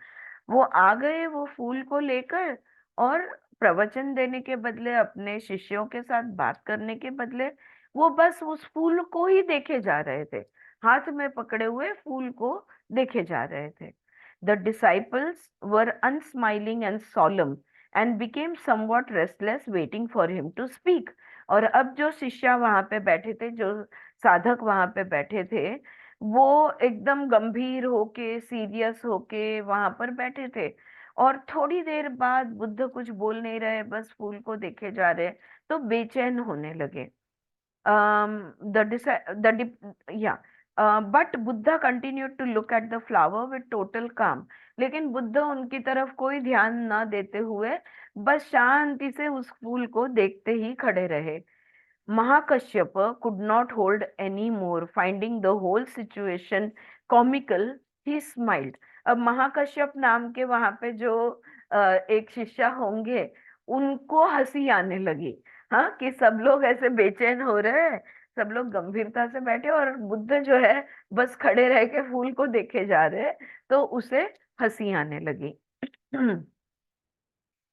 वो आ गए वो फूल को लेकर, और प्रवचन देने के बदले, अपने शिष्यों के साथ बात करने के बदले, वो बस उस फूल को ही देखे जा रहे थे, हाथ में पकड़े हुए फूल को देखे जा रहे थे। The disciples were unsmiling and solemn and became somewhat restless waiting for him to speak. और अब जो शिष्य वहां पे बैठे थे, जो साधक वहां पे बैठे थे, वो एकदम गंभीर होके, सीरियस होके वहां पर बैठे थे। और थोड़ी देर बाद बुद्ध कुछ बोल नहीं रहे, बस फूल को देखे जा रहे, तो बेचैन होने लगे। But Buddha continued to look at the flower with total calm. लेकिन बुद्ध उनकी तरफ कोई ध्यान ना देते हुए बस शांति से उस फूल को देखते ही खड़े रहे। Mahakashyapa could not hold any more. Finding the whole situation comical, he smiled. अब महाकश्यप नाम के वहां पे जो एक शिष्य होंगे, उनको हंसी आने लगी। हाँ, कि सब लोग ऐसे बेचैन हो रहे हैं, सब लोग गंभीरता से बैठे और बुद्ध जो है बस खड़े रह के फूल को देखे जा रहे हैं, तो उसे हंसी आने लगी।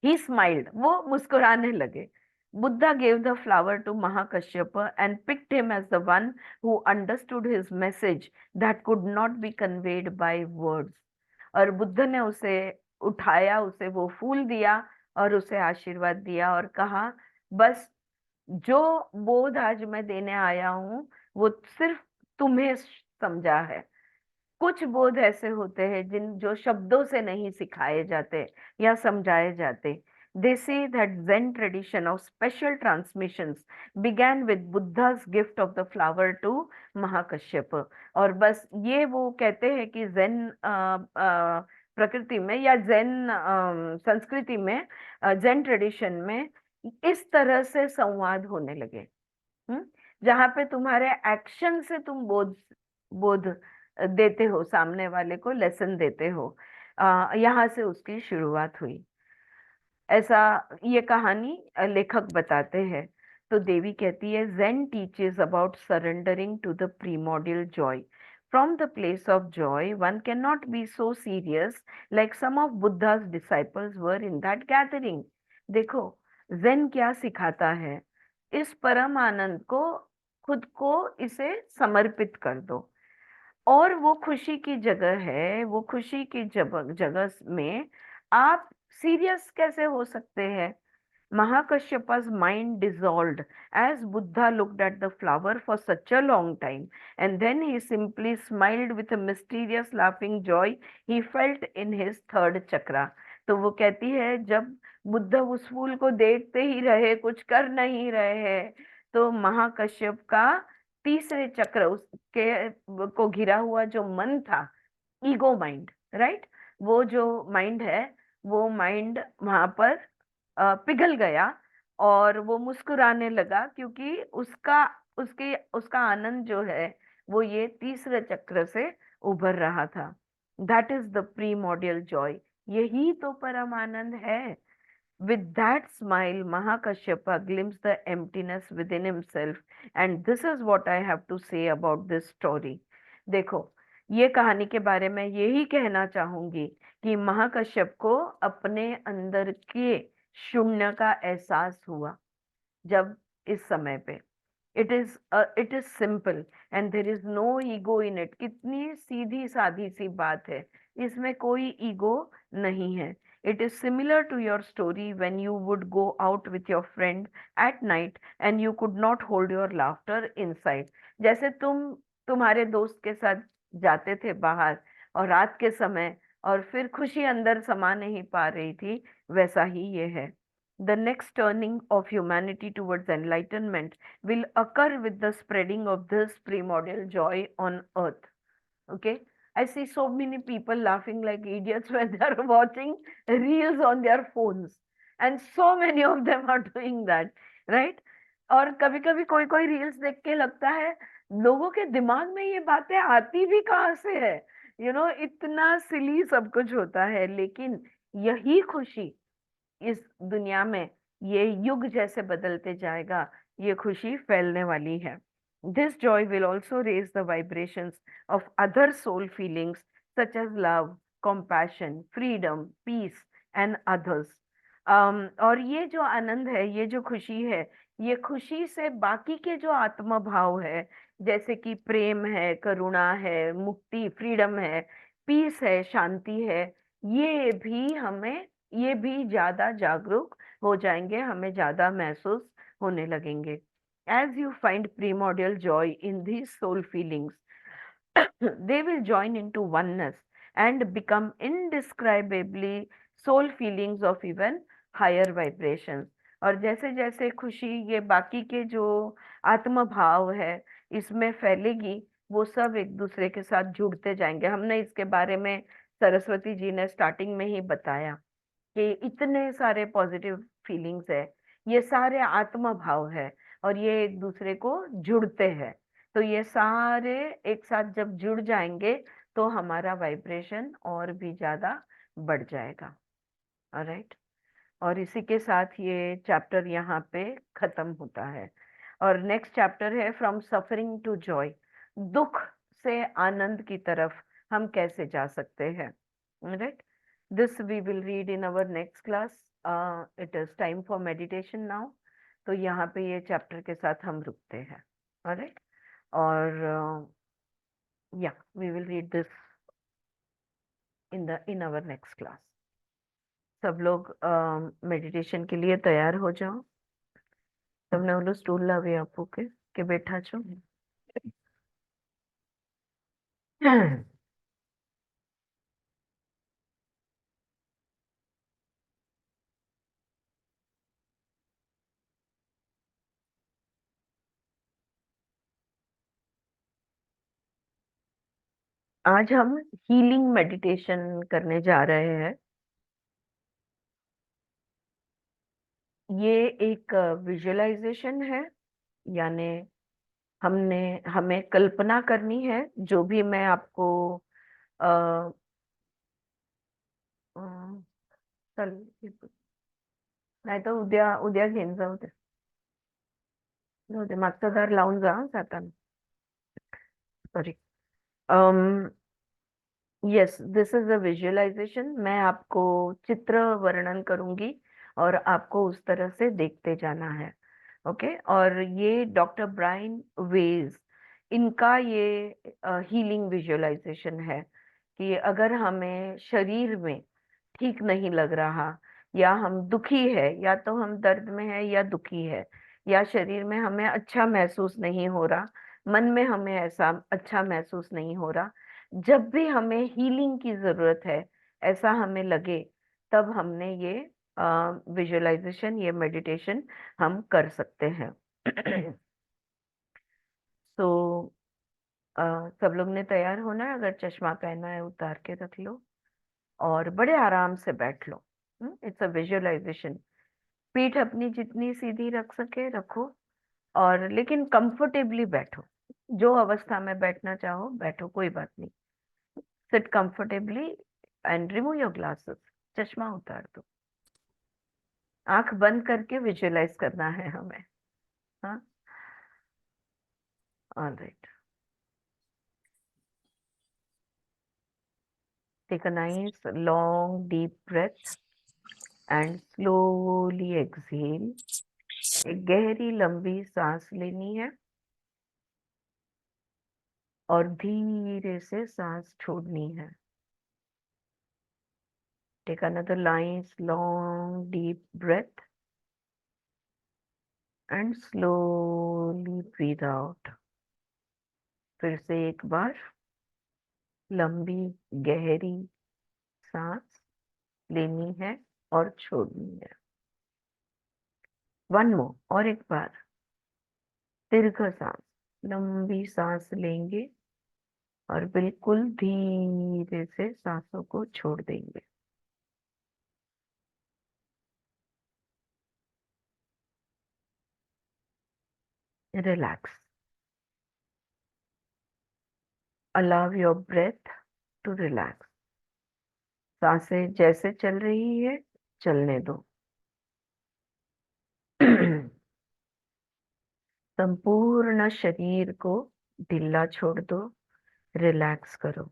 He smiled. वो मुस्कुराने लगे। Buddha gave the flower to Mahakashyapa and picked him as the one who understood his message that could not be conveyed by words. और बुद्ध ने उसे उठाया, उसे वो फूल दिया और उसे आशीर्वाद दिया और कहा, बस जो बोध आज मैं देने आया हूँ वो सिर्फ तुम्हें समझा है। कुछ बोध ऐसे होते हैं जो शब्दों से नहीं सिखाए जाते या समझाए जाते। They say that Zen tradition of special transmissions began with Buddha's gift of the flower to Mahakashyapa. और बस ये वो कहते हैं कि Zen प्रकृति में या जैन संस्कृति में, जैन ट्रेडिशन में इस तरह से संवाद होने लगे। जहाँ पे तुम्हारे एक्शन से तुम बोध बोध देते हो, सामने वाले को लेसन देते हो। यहाँ से उसकी शुरुआत हुई, ऐसा ये कहानी लेखक बताते हैं। तो देवी कहती है, zen teaches about surrendering to the primordial joy. From the place of joy, one cannot be so serious like some of Buddha's disciples were in that gathering. देखो, zen क्या सिखाता है? इस परम आनंद को, खुद को इसे समर्पित कर दो। और वो खुशी की जगह है, वो खुशी की जगह जगह में आप सीरियस कैसे हो सकते हैं? Mahakashyapa's mind dissolved as Buddha looked at the flower for such a long time, and then he simply smiled with a mysterious laughing joy he felt in his third chakra. तो वो कहती है, जब बुद्ध उस फूल को देखते ही रहे, कुछ कर नहीं रहे हैं, तो महाकश्यप का तीसरे चक्र, उसके को घिरा हुआ जो मन था, ईगो माइंड, राइट, वो जो माइंड है, वो माइंड वहां पर पिघल गया और वो मुस्कुराने लगा, क्योंकि उसका आनंद जो है वो ये तीसरे चक्र से उभर रहा था। That is the primordial Joy, यही तो परम आनंद है। With that smile, Mahakashyapa glimpsed the emptiness within himself, and this is what I have to say about this story. देखो, ये कहानी के बारे में यही कहना चाहूंगी कि महाकश्यप को अपने अंदर के शून्य का एहसास हुआ जब इस समय पे। It is simple and there is no ego in it. कितनी सीधी साधी सी बात है, इसमें कोई ईगो नहीं है। It is similar to your story when you would go out with your friend at night and you could not hold your laughter inside. जैसे तुम्हारे दोस्त के साथ जाते थे बाहर और रात के समय, और फिर खुशी अंदर समा नहीं पा रही थी, वैसा ही ये है। The next turning of humanity towards enlightenment will occur with the spreading of this primordial joy on earth. Okay, I see so many people laughing like idiots when they are watching reels on their phones, and so many of them are doing that, right? और कभी कभी कोई कोई reels देख के लगता है, लोगों के दिमाग में ये बातें आती भी कहाँ से है? इतना सिली सब कुछ होता है, लेकिन यही खुशी इस दुनिया में, ये युग जैसे बदलते जाएगा, ये खुशी फैलने वाली है। This joy will also raise the vibrations of other soul feelings such as love, compassion, freedom, peace and others. और ये जो आनंद है, ये जो खुशी है, ये खुशी से बाकी के जो आत्म भाव है, जैसे कि प्रेम है, करुणा है, मुक्ति, फ्रीडम है, पीस है, शांति है, ये भी हमें, ये भी ज्यादा जागरूक हो जाएंगे, हमें ज्यादा महसूस होने लगेंगे। As you find primordial joy in these soul feelings, they will join into oneness and become indescribably soul feelings of even higher vibrations. और जैसे जैसे खुशी ये बाकी के जो आत्म भाव है इसमें फैलेगी, वो सब एक दूसरे के साथ जुड़ते जाएंगे। हमने इसके बारे में, सरस्वती जी ने स्टार्टिंग में ही बताया कि इतने सारे पॉजिटिव फीलिंग्स है, ये सारे आत्म भाव है और ये एक दूसरे को जुड़ते हैं। तो ये सारे एक साथ जब जुड़ जाएंगे तो हमारा वाइब्रेशन और भी ज्यादा बढ़ जाएगा। ऑलराइट, और इसी के साथ ये चैप्टर यहाँ पे खत्म होता है। और नेक्स्ट चैप्टर है फ्रॉम सफरिंग टू जॉय, दुख से आनंद की तरफ हम कैसे जा सकते हैं। Right, this we will read in our next class. It is time for meditation now. तो यहाँ पे ये चैप्टर के साथ हम रुकते हैं। ऑलराइट, और yeah, we will read this in our next class. सब लोग मेडिटेशन के लिए तैयार हो जाओ। तुमने बोलो स्टूल लावे आपू के बैठा छो। आज हम हीलिंग मेडिटेशन करने जा रहे हैं। ये एक विजुअलाइजेशन है, यानी हमने हमें कल्पना करनी है। जो भी मैं आपको अ, अ, चल नाही तर उद्या उद्या घेऊन जाऊ दे. जाऊ दे, मागचा दार लावून जा हं जाताना. Sorry. Yes, this is a visualisation. मैं आपको चित्र वर्णन करूंगी और आपको उस तरह से देखते जाना है. ओके. और ये डॉक्टर ब्रायन वेज, इनका ये हीलिंग विजुअलाइजेशन है कि अगर हमें शरीर में ठीक नहीं लग रहा, या हम दुखी है, या तो हम दर्द में है या दुखी है, या शरीर में हमें अच्छा महसूस नहीं हो रहा, मन में हमें ऐसा अच्छा महसूस नहीं हो रहा, जब भी हमें हीलिंग की जरूरत है, ऐसा हमें लगे, तब हमने ये विजुअलाइजेशन, ये मेडिटेशन हम कर सकते हैं. तो सब लोग ने तैयार होना है. अगर चश्मा पहना है उतार के रख लो और बड़े आराम से बैठ लो. It's a visualisation. पीठ अपनी जितनी सीधी रख सके रखो, और लेकिन कंफर्टेबली बैठो. जो अवस्था में बैठना चाहो बैठो, कोई बात नहीं. Seat comfortably and remove your glasses. चश्मा उतार दो. आंख बंद करके विजुअलाइज करना है हमें. हाँ. Alright. Take a nice long deep breath and slowly exhale. एक गहरी लंबी सांस लेनी है और धीरे से सांस छोड़नी है. Take another nice long deep breath and slowly breathe out. फिर से एक बार लंबी गहरी सांस लेनी है और छोड़नी है. One more. और एक बार दीर्घ सांस, लंबी सांस लेंगे और बिल्कुल धीरे से सांसों को छोड़ देंगे. Relax. Allow your breath to relax. सांसें जैसे चल रही है चलने दो. संपूर्ण शरीर को ढीला छोड़ दो. रिलैक्स करो.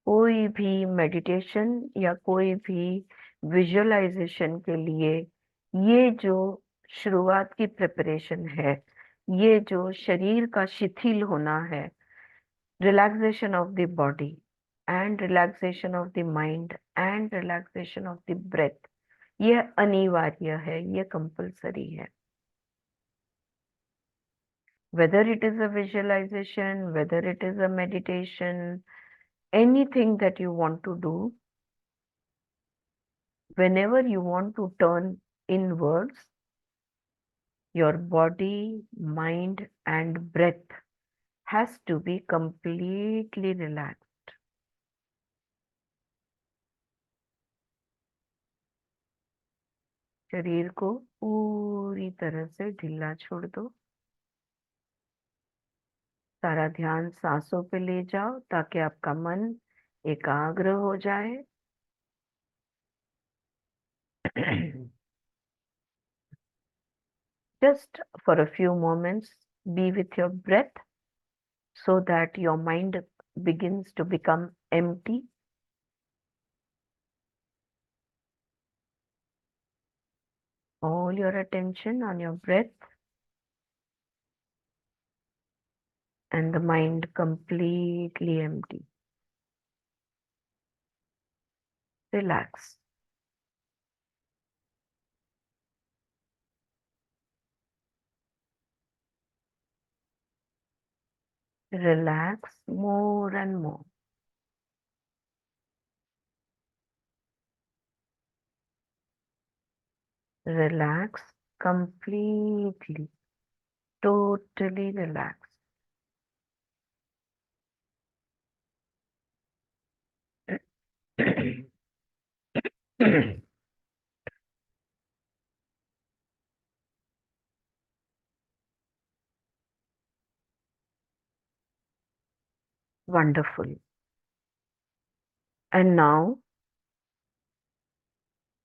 कोई भी मेडिटेशन या कोई भी विजुअलाइजेशन के लिए ये जो शुरुआत की प्रिपरेशन है, ये जो शरीर का शिथिल होना है, relaxation of the body and relaxation of the mind and relaxation of the breath, ये अनिवार्य है, ये कंपल्सरी है. whether it is a visualization, whether it is a meditation, anything that you want to do, whenever you want to turn inwards, your body, mind and breath has to be completely relaxed. शरीर को पूरी तरह से ढीला छोड़ दो. सारा ध्यान सांसों पे ले जाओ ताकि आपका मन एकाग्र हो जाए. Just for a few moments, be with your breath so that your mind begins to become empty. All your attention on your breath and the mind completely empty. Relax. Relax more and more. Relax completely, totally relax. Wonderful. And now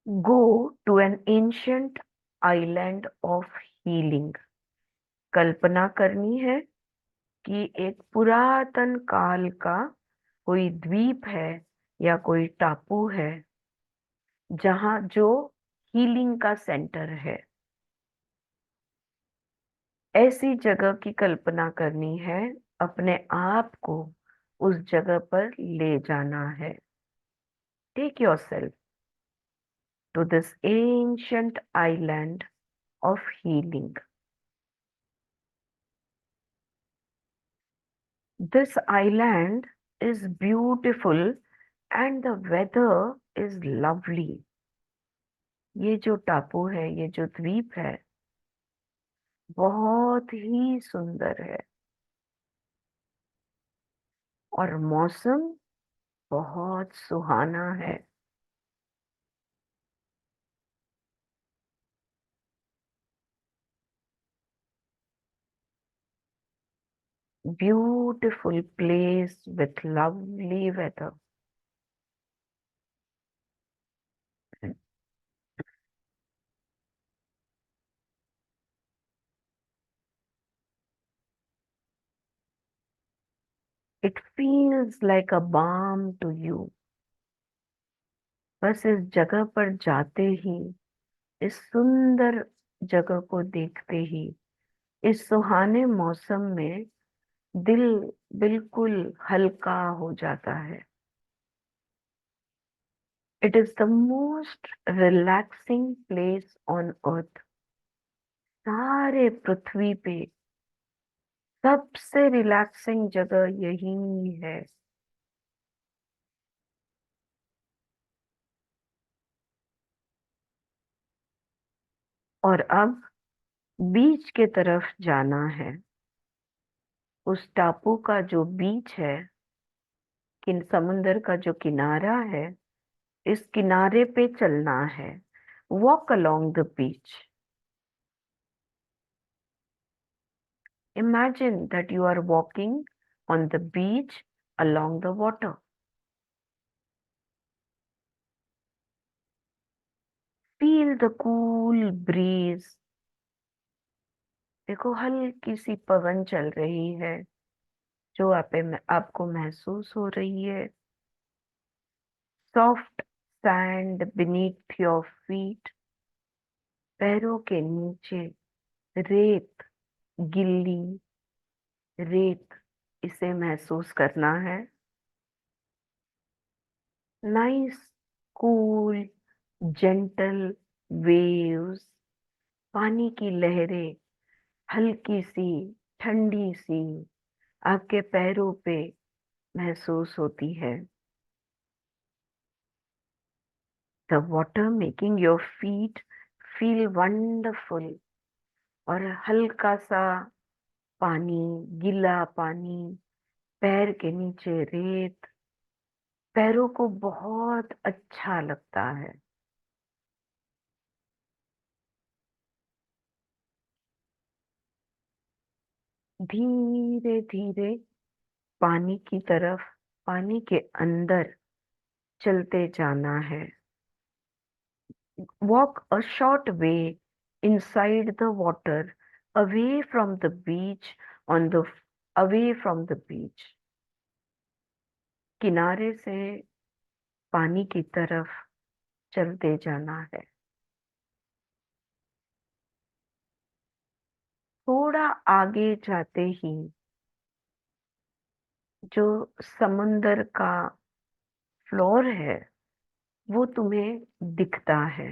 go to an ancient island of healing. कल्पना करनी है कि एक पुरातन काल का कोई द्वीप है या कोई टापू है जहां जो हीलिंग का सेंटर है। ऐसी जगह की कल्पना करनी है, अपने आप को उस जगह पर ले जाना है। Take yourself to this ancient island of healing. This island is beautiful and the weather is lovely. ये जो टापू है, ये जो द्वीप है, बहुत ही सुंदर है और मौसम बहुत सुहाना है। Beautiful place with lovely weather. It feels like a balm to you. बस इस जगह पर जाते ही, इस सुंदर जगह को देखते ही, इस सुहाने मौसम में दिल बिल्कुल हल्का हो जाता है। It is the most relaxing place on earth. सारे पृथ्वी पे सबसे रिलैक्सिंग जगह यही है। और अब बीच के तरफ जाना है। उस टापू का जो बीच है, किन समुंदर का जो किनारा है, इस किनारे पे चलना है। Walk along the beach. Imagine that you are walking on the beach along the water. Feel the cool breeze. देखो हल्की सी पवन चल रही है जो आपको महसूस हो रही है। Soft sand beneath your feet. पैरों के नीचे रेत, गिल्ली रेत, इसे महसूस करना है। नाइस कूल जेंटल वेव्स, पानी की लहरें हल्की सी ठंडी सी आपके पैरों पे महसूस होती है। The water making your feet feel wonderful। और हल्का सा पानी, गीला पानी, पैर के नीचे रेत, पैरों को बहुत अच्छा लगता है। धीरे धीरे पानी की तरफ, पानी के अंदर चलते जाना है। Walk a short way inside the water, away from the beach, away from the beach। किनारे से पानी की तरफ चलते जाना है। थोड़ा आगे जाते ही जो समुंदर का फ्लोर है वो तुम्हें दिखता है।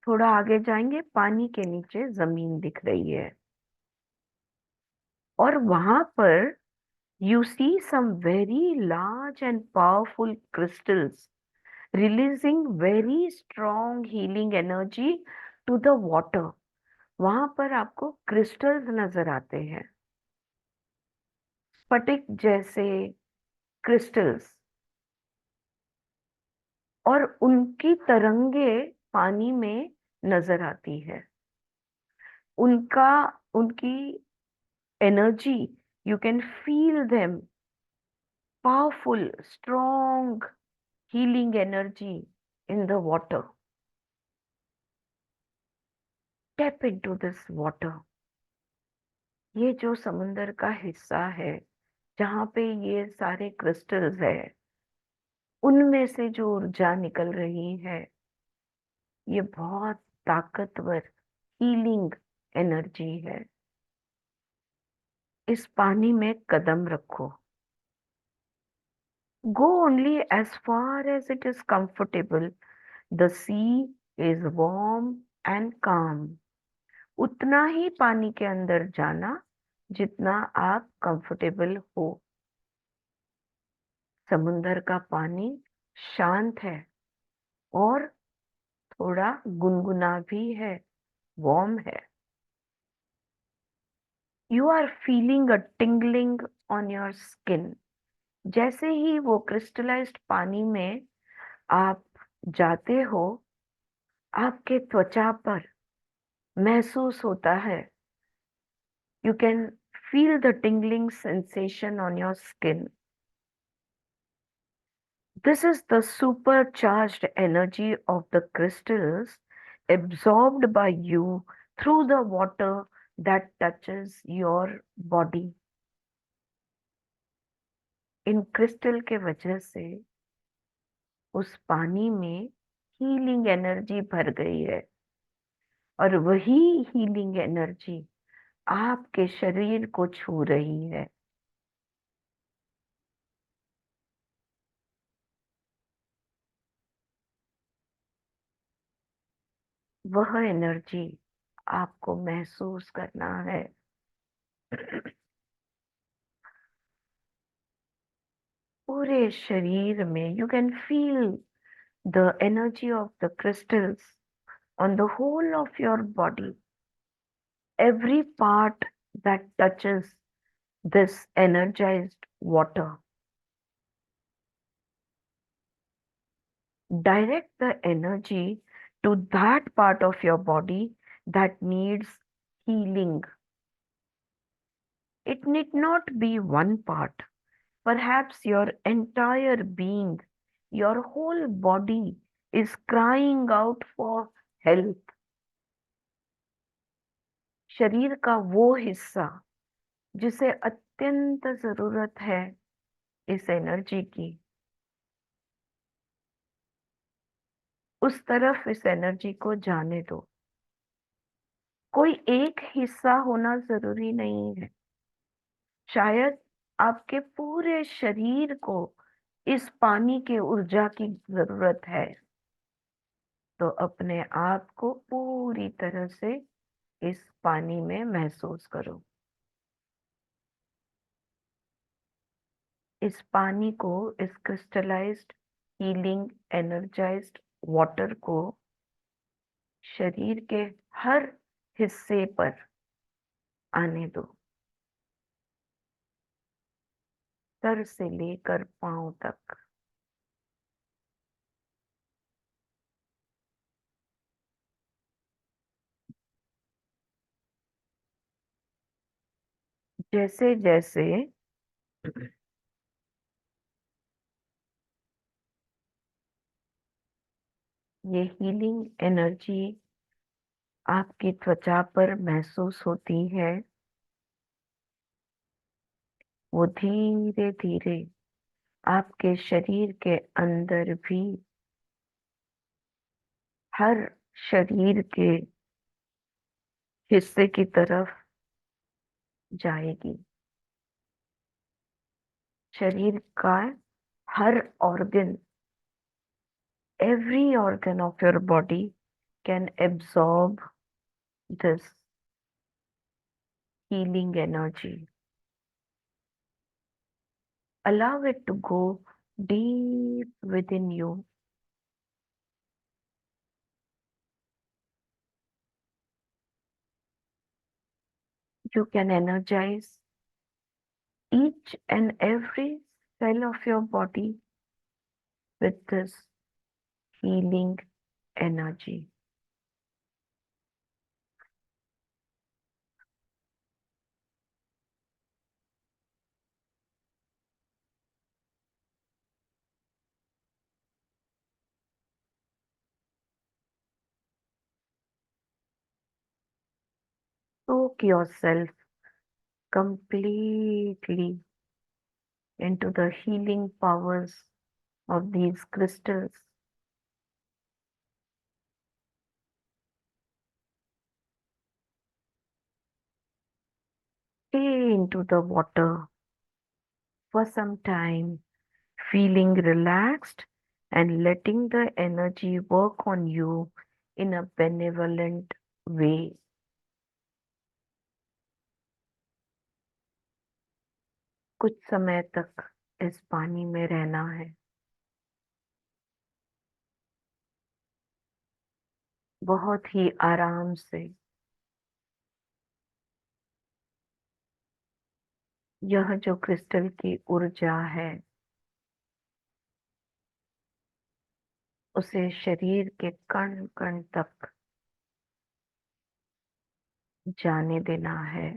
थोड़ा आगे जाएंगे, पानी के नीचे जमीन दिख रही है और वहां पर you see some very large and powerful crystals releasing very strong healing energy to the water। वहां पर आपको क्रिस्टल्स नजर आते हैं, स्फटिक जैसे क्रिस्टल्स, और उनकी तरंगे पानी में नजर आती है, उनकी energy, you can feel them, powerful, strong, healing energy in the water. Step into this water. ये जो समुंदर का हिस्सा है जहाँ पे ये सारे क्रिस्टल्स है, उनमें से जो ऊर्जा निकल रही है, ये बहुत ताकतवर हीलिंग एनर्जी है. इस पानी में कदम रखो. Go only as far as it is comfortable. The sea is warm and calm. उतना ही पानी के अंदर जाना जितना आप कंफर्टेबल हो. समुंदर का पानी शांत है और थोड़ा गुनगुना भी है, वार्म है. You are feeling a tingling on your skin. जैसे ही वो क्रिस्टलाइज्ड पानी में आप जाते हो, आपके त्वचा पर महसूस होता है. You can feel the tingling sensation on your skin. This is the supercharged energy of the crystals absorbed by you through the water that touches your body. In crystal के वजह से उस पानी में हीलिंग एनर्जी भर गई है और वही हीलिंग एनर्जी आपके शरीर को छू रही है. वह एनर्जी आपको महसूस करना है. पूरे शरीर में you can feel the energy of the crystals on the whole of your body. Every part that touches this energized water. Direct the energy to that part of your body that needs healing. It need not be one part. Perhaps your entire being, your whole body is crying out for help. शरीर का वो हिस्सा जिसे अत्यंत जरूरत है इस energy की, उस तरफ इस एनर्जी को जाने दो. कोई एक हिस्सा होना जरूरी नहीं है. शायद आपके पूरे शरीर को इस पानी के ऊर्जा की जरूरत है. तो अपने आप को पूरी तरह से इस पानी में महसूस करो. इस पानी को, इस क्रिस्टलाइज्ड हीलिंग एनर्जाइज्ड वाटर को शरीर के हर हिस्से पर आने दो. सर से लेकर पांव तक. जैसे जैसे ये हीलिंग एनर्जी आपकी त्वचा पर महसूस होती है, वो धीरे धीरे आपके शरीर के अंदर भी हर शरीर के हिस्से की तरफ जाएगी. शरीर का हर organ, every organ of your body can absorb this healing energy. Allow it to go deep within you. You can energize each and every cell of your body with this healing energy. Soak yourself completely into the healing powers of these crystals. Stay into the water for some time, feeling relaxed and letting the energy work on you in a benevolent way. कुछ समय तक इस पानी में रहना है, बहुत ही आराम से। यह जो क्रिस्टल की ऊर्जा है, उसे शरीर के कण कण तक जाने देना है।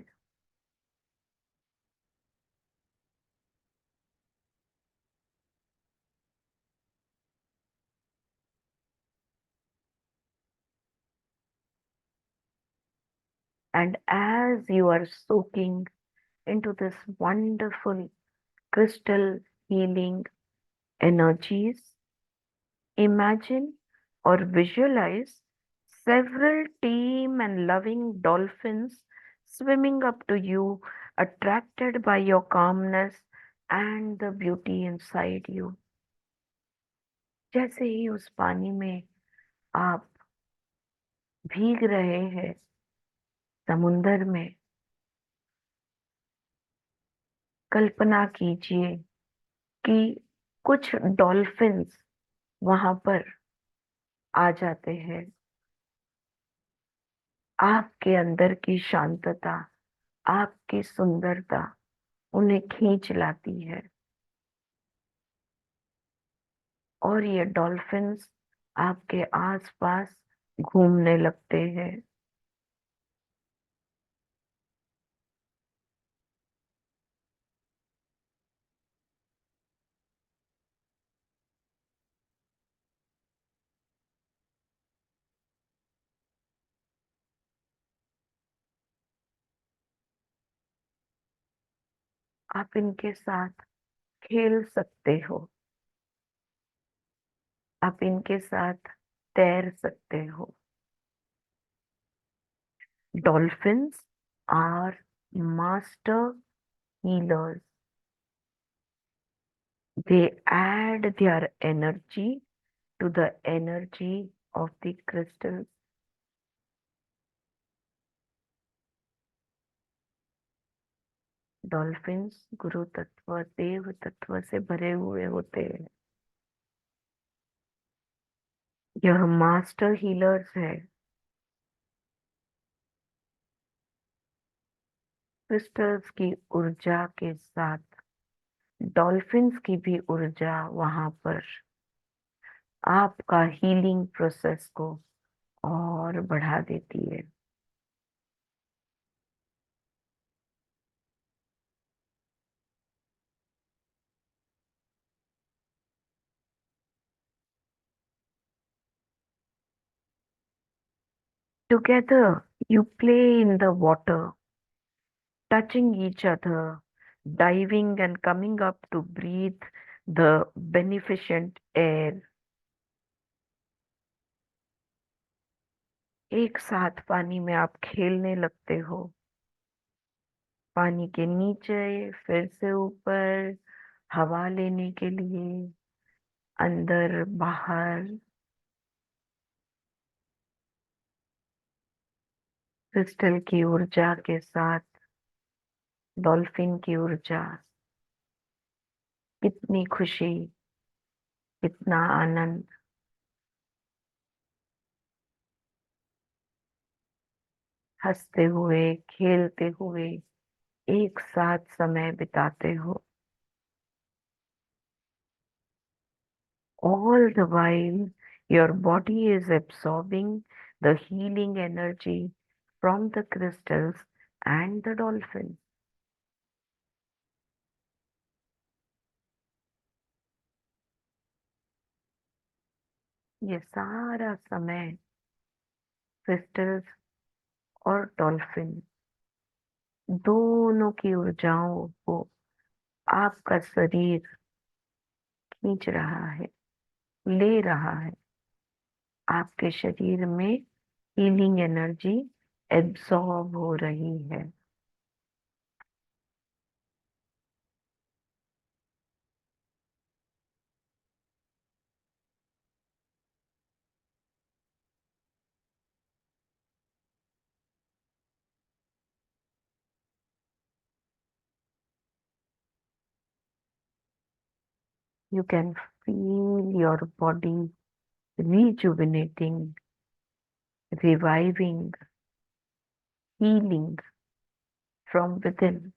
And as you are soaking into this wonderful crystal healing energies, imagine or visualize several tame and loving dolphins swimming up to you, attracted by your calmness and the beauty inside you. जैसे ही उस पानी में आप भीग रहे हैं समुंदर में, कल्पना कीजिए कि कुछ डॉल्फिन्स वहां पर आ जाते हैं। आपके अंदर की शांतता, आपकी सुंदरता उन्हें खींच लाती है और ये डॉल्फिन्स आपके आसपास घूमने लगते हैं। आप इनके साथ खेल सकते हो, आप इनके साथ तैर सकते हो। Dolphins are master healers. They add their energy to the energy of the crystals. Dolphins गुरु तत्व, देव तत्व से भरे हुए होते हैं। यह मास्टर हीलर्स है। क्रिस्टल्स की ऊर्जा के साथ डॉल्फिन्स की भी ऊर्जा वहां पर आपका हीलिंग प्रोसेस को और बढ़ा देती है। Together you play in the water, touching each other, diving and coming up to breathe the beneficent air. एक साथ पानी में आप खेलने लगते हो, पानी के नीचे फिर से ऊपर, हवा लेने के लिए, अंदर बाहर। क्रिस्टल की ऊर्जा के साथ डॉल्फिन की ऊर्जा, कितनी खुशी, कितना आनंद। हंसते हुए, खेलते हुए एक साथ समय बिताते हो। All the while Your body is absorbing the healing energy from the crystals and the dolphins. ये सारा समय क्रिस्टल्स और डॉल्फिन दोनों की ऊर्जाओं को आपका शरीर खींच रहा है, ले रहा है। आपके शरीर में हीलिंग एनर्जी एब्सॉर्ब हो रही है। You can feel your body rejuvenating, reviving, healing from within.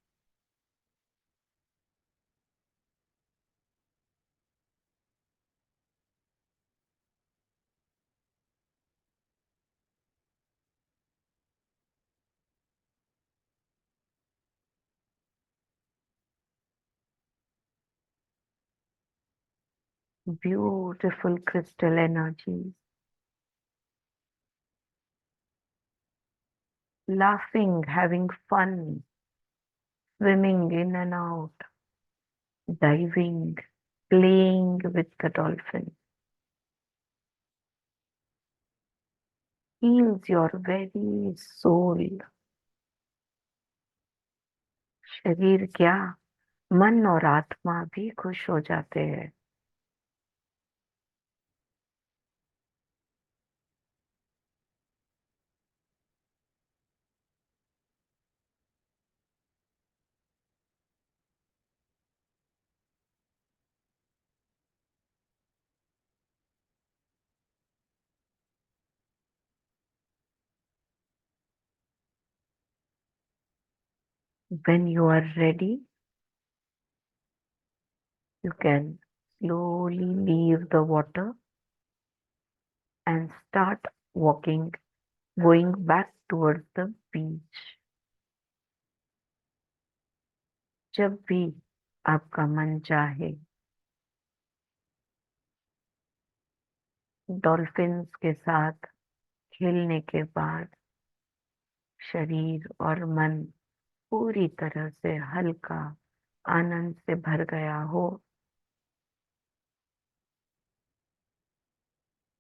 Beautiful crystal energies, laughing, having fun, swimming in and out, diving, playing with the dolphin. Heals your very soul. शरीर क्या, मन और आत्मा भी खुश हो जाते हैं। When you are ready, you can slowly leave the water and start walking, going back towards the beach. जब भी आपका मन चाहे, डॉल्फिन्स के साथ खेलने के बाद शरीर और मन पूरी तरह से हल्का, आनंद से भर गया हो,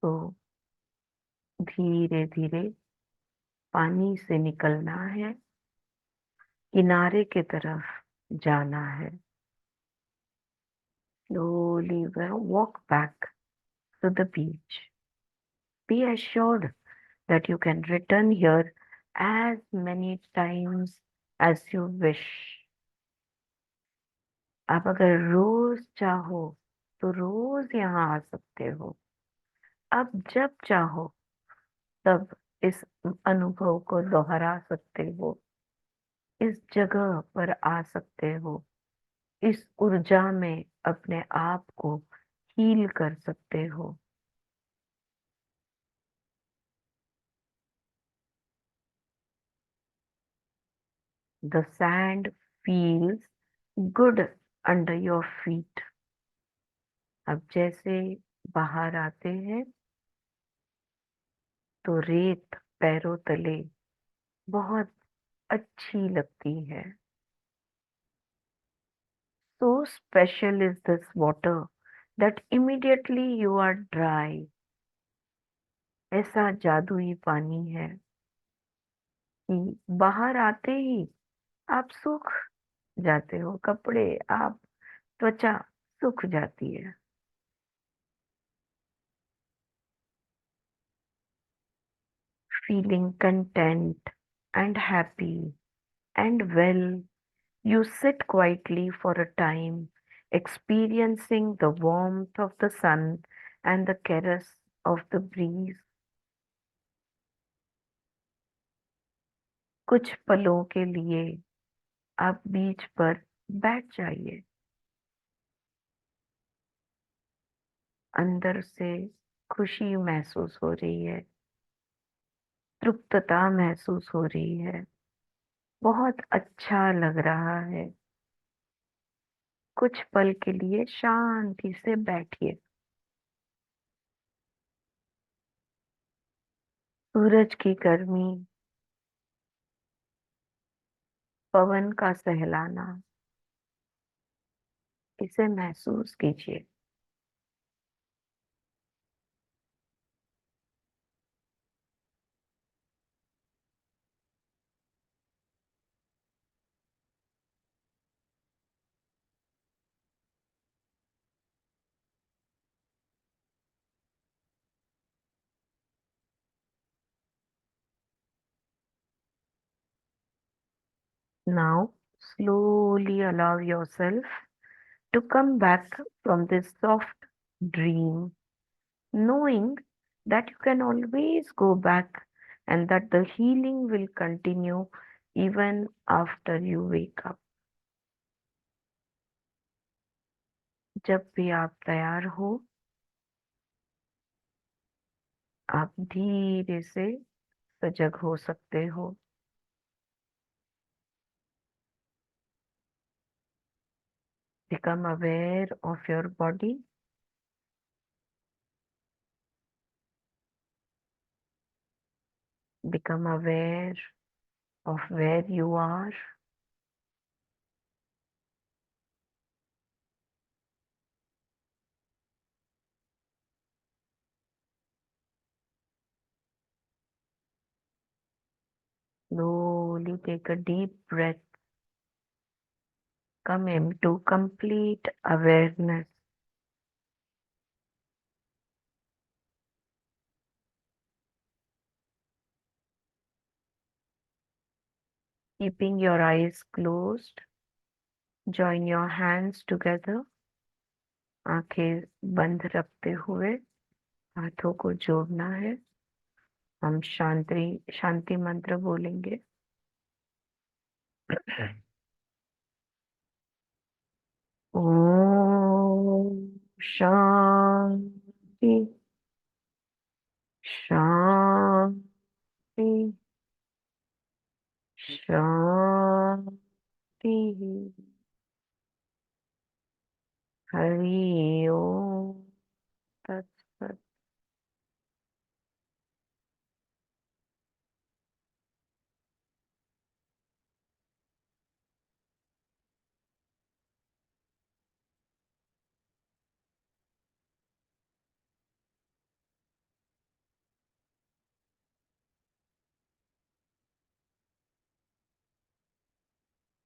तो धीरे धीरे पानी से निकलना है, किनारे की तरफ जाना है। Slowly walk back to the beach. Be assured that you can return here as many times as you wish. आप अगर रोज चाहो तो रोज यहाँ आ सकते हो। अब जब चाहो तब इस अनुभव को दोहरा सकते हो, इस जगह पर आ सकते हो, इस ऊर्जा में अपने आप को हील कर सकते हो। The sand feels good under your feet. अब जैसे बाहर आते हैं तो रेत पैरों तले बहुत अच्छी लगती है। So special is this water that immediately you are dry. ऐसा जादुई पानी है कि बाहर आते ही आप सूख जाते हो, कपड़े, आप त्वचा सूख जाती है। Feeling content and happy and well, you sit quietly for a time, experiencing the warmth of the sun and the caress of the breeze. कुछ पलों के लिए आप बीच पर बैठ जाइए। अंदर से खुशी महसूस हो रही है, तृप्तता महसूस हो रही है, बहुत अच्छा लग रहा है। कुछ पल के लिए शांति से बैठिए। सूरज की गर्मी, पवन का सहलाना, इसे महसूस कीजिए। Now, slowly allow yourself to come back from this soft dream, knowing that you can always go back and that the healing will continue even after you wake up. जब भी आप तैयार हो, आप धीरे से सजग हो सकते हो। Become aware of your body. Become aware of where you are. Slowly take a deep breath. Come into complete awareness. Keeping your eyes closed, join your hands together. आंखें बंद रखते हुए हाथों को जोड़ना है। हम शांति मंत्र बोलेंगे। ओम शांति शांति शांति। हरि ओम।